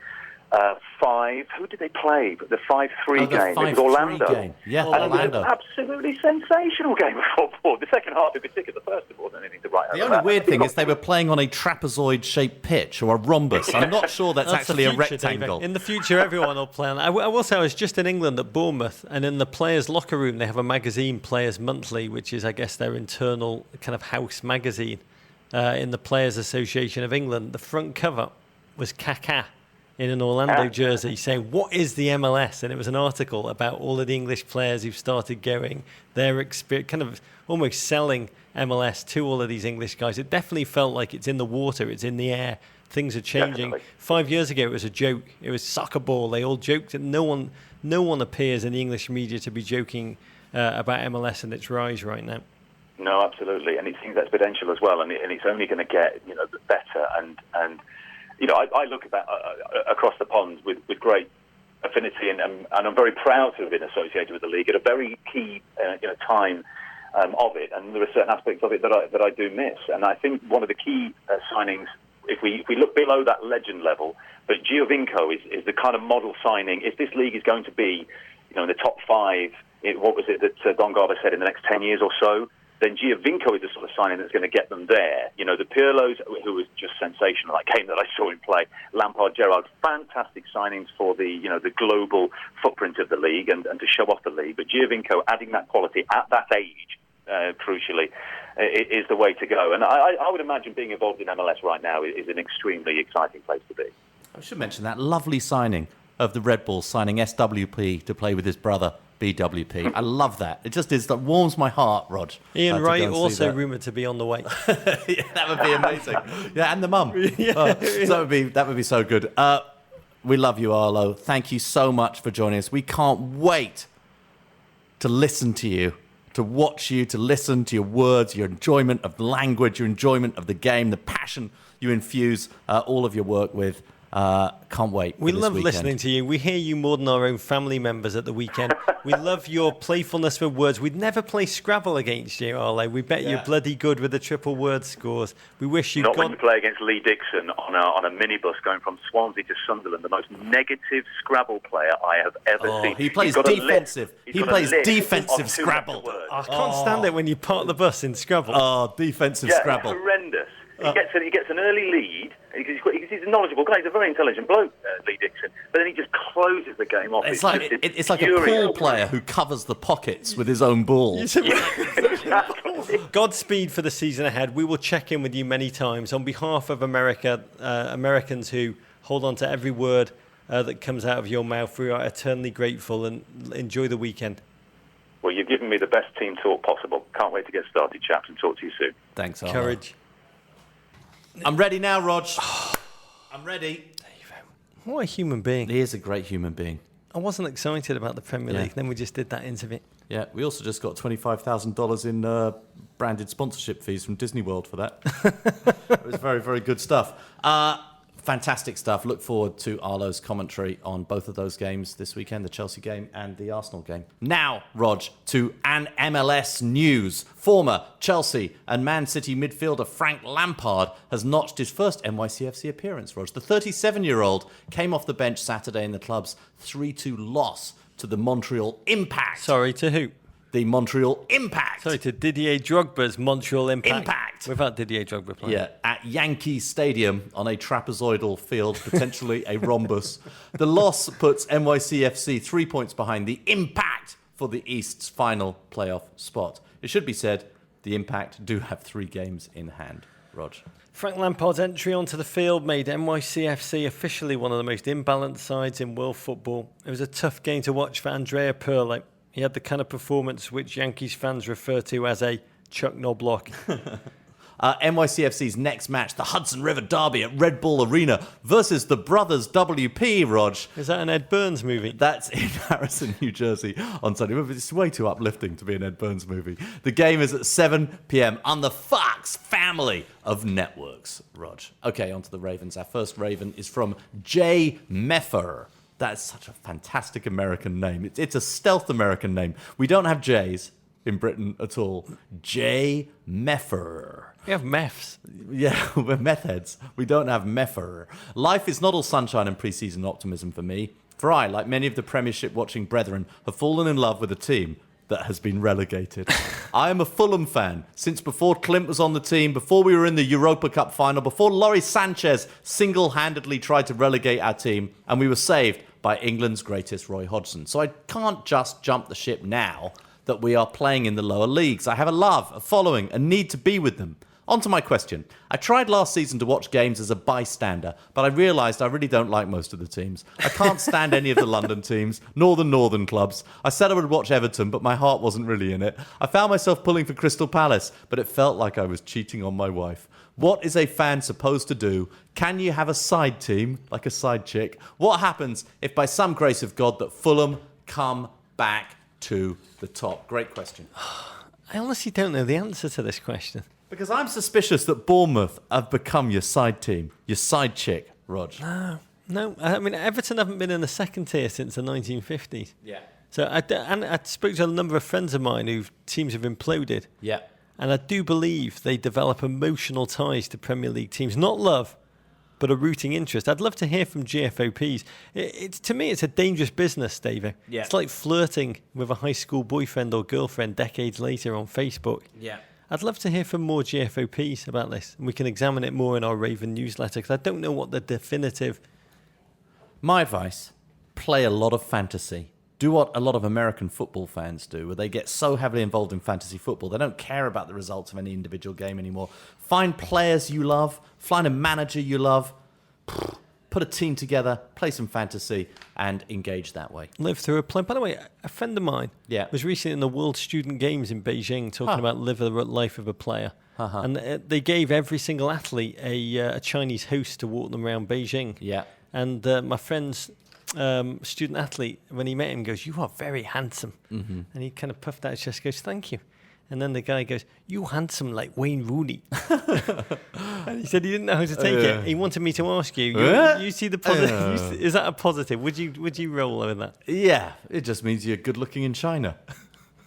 5. Who did they play? The 5-3 game. It was Orlando.
Game. Yeah,
and
Orlando.
it was an absolutely sensational game of football. The second half, in particular, the first of all, wasn't anything to write home
The only
about.
weird thing is they were playing on a trapezoid-shaped pitch or a rhombus. I'm not sure that's actually
the
a
future,
rectangle.
David. In the future, everyone will play on that. I will say I was just in England at Bournemouth, and in the players' locker room, they have a magazine, Players Monthly, which is, I guess, their internal kind of house magazine in the Players Association of England. The front cover was Kaká in an Orlando jersey saying, what is the MLS? And it was an article about all of the English players who've started going, their experience, kind of almost selling MLS to all of these English guys. It definitely felt like it's in the water, it's in the air. Things are changing.
Definitely.
5 years ago, it was a joke. It was soccer ball. They all joked, and no one appears in the English media to be joking about MLS and its rise right now.
No, absolutely, and it seems exponential as well, and it's only going to get better. And I look across the pond with great affinity, and I'm very proud to have been associated with the league at a very key time of it. And there are certain aspects of it that I do miss. And I think one of the key signings, if we look below that legend level, but Giovinco is the kind of model signing. If this league is going to be in the top 5, what was it that Don Garber said in the next 10 years or so? Then Giovinco is the sort of signing that's going to get them there. The Pirlos, who was just sensational, that game that I saw him play, Lampard, Gerrard, fantastic signings for the global footprint of the league and to show off the league. But Giovinco adding that quality at that age, crucially, is the way to go. And I would imagine being involved in MLS right now is an extremely exciting place to be.
I should mention that lovely signing of the Red Bulls signing SWP to play with his brother BWP. I love that. It just that warms my heart, Rog.
Ian Wright also rumoured to be on the way.
Yeah, that would be amazing. Yeah, and the mum.
Yeah.
So that would be so good. We love you, Arlo. Thank you so much for joining us. We can't wait to listen to you, to watch you, to listen to your words, your enjoyment of language, your enjoyment of the game, the passion you infuse all of your work with. Can't wait.
We love listening to you. We hear you more than our own family members at the weekend. We love your playfulness with words. We'd never play Scrabble against you, Arlo. We bet you're bloody good with the triple word scores. We wish you
Not when you play against Lee Dixon on a minibus going from Swansea to Sunderland, the most negative Scrabble player I have ever seen.
He plays defensive. He plays defensive Scrabble.
I can't stand it when you park the bus in Scrabble.
Oh, defensive Scrabble.
Horrendous. He gets an early lead. He's a knowledgeable guy. He's a very intelligent bloke, Lee Dixon. But then he just closes the game off.
It's like a pool player who covers the pockets with his own ball.
Exactly.
Godspeed for the season ahead. We will check in with you many times on behalf of America, Americans who hold on to every word that comes out of your mouth. We are eternally grateful and enjoy the weekend.
Well, you've given me the best team talk possible. Can't wait to get started, chaps, and talk to you soon.
Thanks, Arlo.
Courage.
I'm ready now, Rog. I'm ready.
What a human being.
He is a great human being.
I wasn't excited about the Premier League. Then we just did that interview.
Yeah, we also just got $25,000 in branded sponsorship fees from Disney World for that. It was very, very good stuff. Fantastic stuff. Look forward to Arlo's commentary on both of those games this weekend, the Chelsea game and the Arsenal game. Now, Rog, to an MLS news. Former Chelsea and Man City midfielder Frank Lampard has notched his first NYCFC appearance, Rog. The 37-year-old came off the bench Saturday in the club's 3-2 loss to the Montreal Impact.
Sorry, to who?
The Montreal Impact.
Sorry, to Didier Drogba's Montreal Impact. Without Didier Drogba playing.
Yeah, at Yankee Stadium on a trapezoidal field, potentially a rhombus. The loss puts NYCFC 3 points behind the Impact for the East's final playoff spot. It should be said, the Impact do have 3 games in hand. Rog?
Frank Lampard's entry onto the field made NYCFC officially one of the most imbalanced sides in world football. It was a tough game to watch for Andrea Pirlo. He had the kind of performance which Yankees fans refer to as a Chuck Knobloch.
NYCFC's next match, the Hudson River Derby at Red Bull Arena versus the Brothers WP, Rog.
Is that an Ed Burns movie?
That's in Harrison, New Jersey on Sunday. It's way too uplifting to be an Ed Burns movie. The game is at 7 p.m. on the Fox family of networks, Rog. Okay, on to the Ravens. Our first Raven is from Jay Meffer. That's such a fantastic American name. It's a stealth American name. We don't have Jays in Britain at all. Jay Meffer.
We have meths.
Yeah, we're meth heads. We don't have Meffer. Life is not all sunshine and pre-season optimism for me. For I, like many of the Premiership-watching brethren, have fallen in love with a team that has been relegated. I am a Fulham fan since before Clint was on the team, before we were in the Europa Cup final, before Laurie Sanchez single-handedly tried to relegate our team, and we were saved by England's greatest Roy Hodgson. So I can't just jump the ship now that we are playing in the lower leagues. I have a love, a following, a need to be with them. On to my question. I tried last season to watch games as a bystander, but I realised I really don't like most of the teams. I can't stand any of the London teams, nor the Northern clubs. I said I would watch Everton, but my heart wasn't really in it. I found myself pulling for Crystal Palace, but it felt like I was cheating on my wife. What is a fan supposed to do? Can you have a side team, like a side chick? What happens if by some grace of God that Fulham come back to the top? Great question.
I honestly don't know the answer to this question.
Because I'm suspicious that Bournemouth have become your side team, your side chick, Rog.
No. I mean, Everton haven't been in the second tier since the 1950s.
Yeah.
So I spoke to a number of friends of mine whose teams have imploded.
Yeah.
And I do believe they develop emotional ties to Premier League teams. Not love, but a rooting interest. I'd love to hear from GFOPs. To me, it's a dangerous business, David.
Yeah.
It's like flirting with a high school boyfriend or girlfriend decades later on Facebook.
Yeah.
I'd love to hear from more GFOPs about this, and we can examine it more in our Raven newsletter, because I don't know what the definitive...
My advice, play a lot of fantasy. Do what a lot of American football fans do, where they get so heavily involved in fantasy football, they don't care about the results of any individual game anymore. Find players you love, find a manager you love, put a team together, play some fantasy, and engage that way.
Live through a play. By the way, a friend of mine was recently in the World Student Games in Beijing talking about live the life of a player. And they gave every single athlete a Chinese host to walk them around Beijing.
Yeah.
And my friend's student athlete, when he met him, goes, "You are very handsome." Mm-hmm. And he kind of puffed out his chest, goes, "Thank you." And then the guy goes, "You handsome like Wayne Rooney." And he said he didn't know how to take it. He wanted me to ask you. You see the positive? Is that a positive? Would you roll with that?
Yeah, it just means you're good looking in China.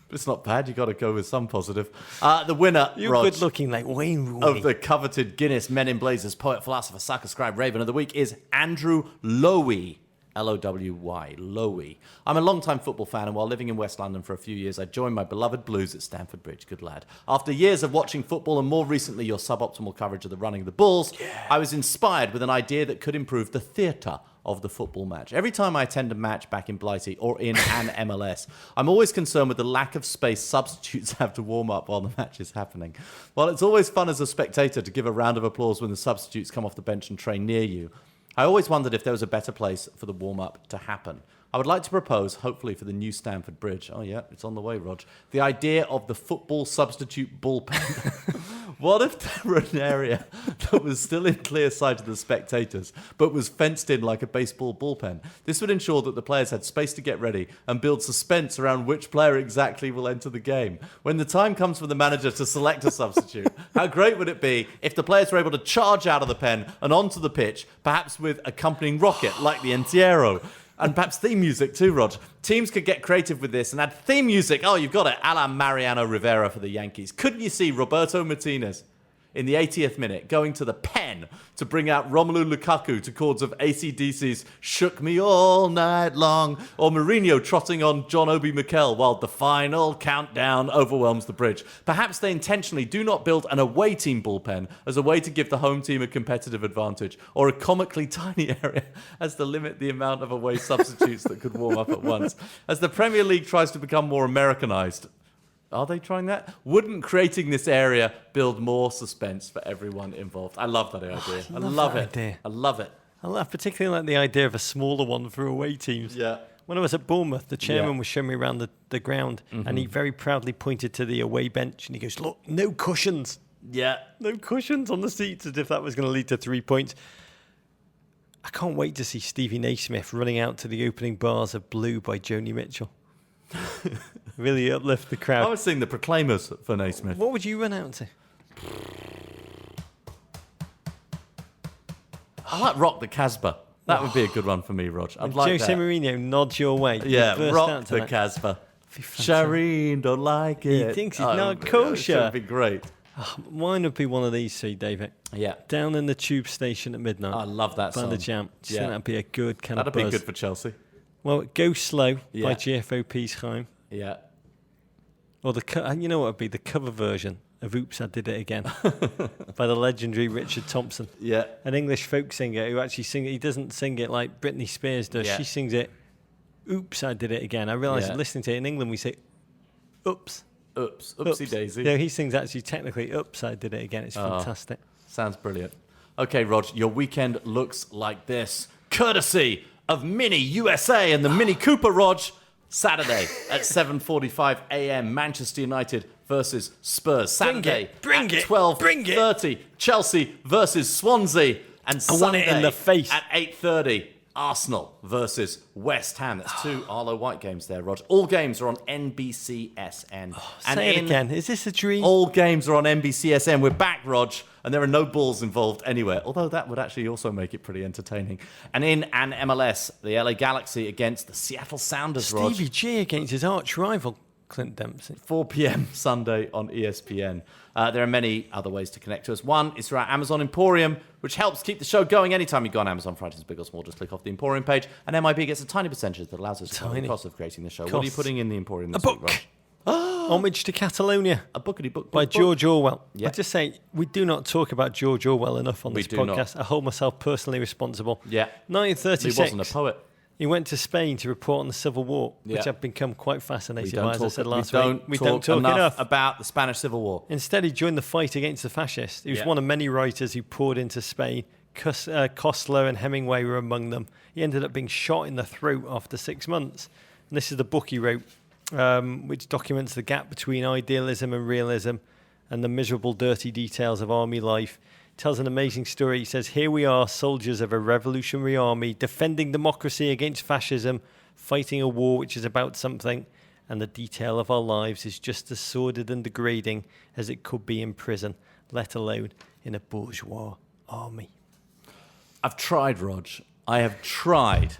It's not bad. You got to go with some positive. The winner,
you're
Rog,
good looking like Wayne Rooney,
of the coveted Guinness Men in Blazers poet, philosopher, sucker, scribe, Raven of the Week is Andrew Lowy. Lowy. Lowy. I'm a long-time football fan, and while living in West London for a few years, I joined my beloved Blues at Stamford Bridge. Good lad. After years of watching football, and more recently your suboptimal coverage of the running of the Bulls, I was inspired with an idea that could improve the theatre of the football match. Every time I attend a match back in Blighty or in an MLS, I'm always concerned with the lack of space substitutes have to warm up while the match is happening. While it's always fun as a spectator to give a round of applause when the substitutes come off the bench and train near you, I always wondered if there was a better place for the warm-up to happen. I would like to propose, hopefully for the new Stamford Bridge, oh yeah, it's on the way, Rog, the idea of the football substitute bullpen. What if there were an area that was still in clear sight of the spectators, but was fenced in like a baseball bullpen? This would ensure that the players had space to get ready and build suspense around which player exactly will enter the game. When the time comes for the manager to select a substitute, how great would it be if the players were able to charge out of the pen and onto the pitch, perhaps with accompanying rocket like the Entierro? And perhaps theme music too, Rog. Teams could get creative with this and add theme music. Oh, you've got it. A la Mariano Rivera for the Yankees. Couldn't you see Roberto Martinez in the 80th minute going to the pen to bring out Romelu Lukaku to chords of AC/DC's Shook Me All Night Long, or Mourinho trotting on John Obi Mikel while the final countdown overwhelms the bridge? Perhaps they intentionally do not build an away team bullpen as a way to give the home team a competitive advantage, or a comically tiny area as to limit the amount of away substitutes that could warm up at once. As the Premier League tries to become more Americanized, Are they trying that? Wouldn't creating this area build more suspense for everyone involved? I love that idea. I love it.
Idea.
I love it.
I particularly like the idea of a smaller one for away teams.
Yeah.
When I was at Bournemouth, the chairman was showing me around the ground, and he very proudly pointed to the away bench, and he goes, "Look, no cushions.
Yeah.
No cushions on the seats," as if that was going to lead to 3 points. I can't wait to see Stevie Naismith running out to the opening bars of Blue by Joni Mitchell. Really uplift the crowd.
I was seeing the Proclaimers for Naismith.
What would you run out to?
I like Rock the Casbah. That would be a good one for me, Rog. I'd like
Jose
that.
Mourinho nods your way.
Yeah,
burst
Rock
out to
the
that.
Casbah.
fantastic.
Shireen don't like it.
He thinks he's not kosher.
That would be great.
Oh, mine would be one of these two, David.
Yeah.
Down in the tube station at midnight.
I love that
by
song.
the Jam. Do you
Yeah.
think that'd be a good kind
That'd
of
be
buzz?
good for Chelsea.
Well, Go Slow
Yeah.
by GFOP's Chaim.
Yeah.
Or you know what would be the cover version of Oops, I Did It Again by the legendary Richard Thompson.
Yeah.
An English folk singer who actually he doesn't sing it like Britney Spears does.
Yeah.
She sings it, Oops, I Did It Again. I realised
Yeah.
listening to it in England, we say, Oops.
Oops. Oopsie daisy.
Yeah, he sings actually technically, Oops, I Did It Again. It's fantastic.
Sounds brilliant. Okay, Rog, your weekend looks like this. Courtesy of Mini USA and the Mini Cooper, Rog. Saturday at 7:45 a.m. Manchester United versus Spurs. Saturday
Bring
at
it.
12:30 Chelsea versus Swansea. And
I want it in
Sunday
the face.
at 8:30 Arsenal versus West Ham. That's two Arlo White games there, Rog. All games are on NBCSN.
Say it again. Is this a dream?
All games are on NBCSN. We're back, Rog, and there are no balls involved anywhere, although that would actually also make it pretty entertaining. And in an MLS, the LA Galaxy against the Seattle Sounders, Rog.
Stevie G against his arch rival, Clint Dempsey.
4 p.m. Sunday on ESPN. There are many other ways to connect to us. One is through our Amazon Emporium, which helps keep the show going. Anytime you go on Amazon, Fridays, big or small, just click off the Emporium page, and MIB gets a tiny percentage that allows us to cover the cost of creating the show. What are you putting in the Emporium this week, Rog?
Homage to Catalonia
A bookity book
by George Orwell.
Yeah.
I just say we do not talk about George Orwell enough on
We
this
do not.
podcast. I hold myself personally responsible.
Yeah.
1936.
He wasn't a poet.
He went to Spain to report on the Civil War, which
Yeah.
I've become quite
We
fascinated
don't
by, as I
talk,
said last
we
week.
don't
We
talk
don't talk enough
about the Spanish Civil War.
Instead, he joined the fight against the fascists. He was
Yeah.
one of many writers who poured into Spain. Kostler and Hemingway were among them. He ended up being shot in the throat after 6 months. And this is the book he wrote, which documents the gap between idealism and realism and the miserable, dirty details of army life. Tells an amazing story. He says, here we are, soldiers of a revolutionary army, defending democracy against fascism, fighting a war which is about something, and the detail of our lives is just as sordid and degrading as it could be in prison, let alone in a bourgeois army.
I've tried, Rog. I have tried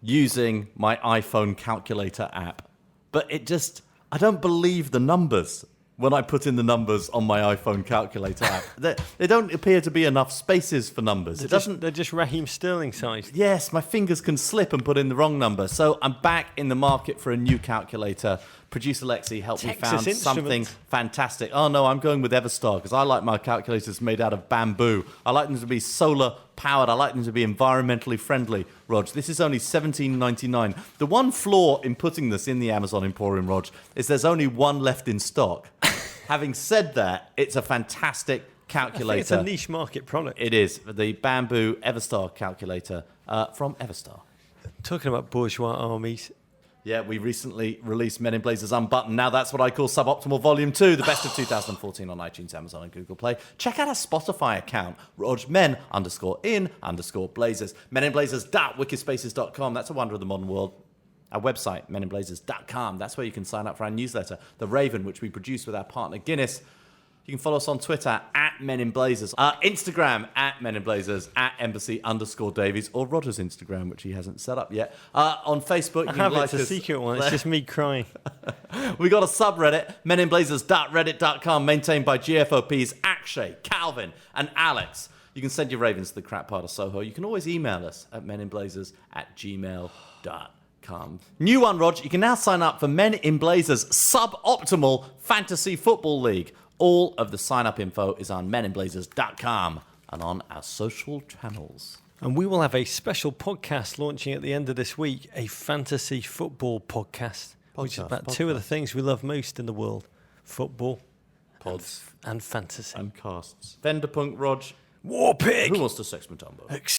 using my iPhone calculator app, but I don't believe the numbers when I put in the numbers on my iPhone calculator app. There don't appear to be enough spaces for numbers.
They're just Raheem Sterling sized.
Yes, my fingers can slip and put in the wrong number. So I'm back in the market for a new calculator. Producer Lexi helped me
Texas
found something
Instruments.
fantastic. Oh no, I'm going with Everstar because I like my calculators made out of bamboo. I like them to be solar powered. I like them to be environmentally friendly, Rog. This is only $17.99. The one flaw in putting this in the Amazon Emporium, Rog, is there's only one left in stock. Having said that, it's a fantastic calculator.
It's a niche market product.
It is the bamboo Everstar calculator from Everstar.
Talking about bourgeois armies,
Yeah, we recently released Men in Blazers Unbuttoned. Now that's what I call Suboptimal Volume 2, the best of 2014 on iTunes, Amazon, and Google Play. Check out our Spotify account, RogMen_in_Blazers. meninblazers.wikispaces.com. That's a wonder of the modern world. Our website, meninblazers.com. That's where you can sign up for our newsletter, The Raven, which we produce with our partner Guinness. You can follow us on Twitter @MENInBlazers, Instagram @MENInBlazers, @Embassy_Davies, or Roger's Instagram, which he hasn't set up yet. On Facebook, you
I
can
have
like
it's a
us.
secret one. It's just me crying.
We got a subreddit, meninblazers.reddit.com, maintained by GFOPs Akshay, Calvin, and Alex. You can send your ravens to the crap part of Soho. You can always email us at meninblazers@gmail.com. New one, Rog. You can now sign up for Men in Blazers Suboptimal Fantasy Football League. All of the sign-up info is on meninblazers.com and on our social channels.
And we will have a special podcast launching at the end of this week, a fantasy football podcast which is
Podcast,
about two of the things we love most in the world: football
Pods
and fantasy.
and casts. Venderpunk, Rog.
War Pig!
Who wants to sex Mutombo?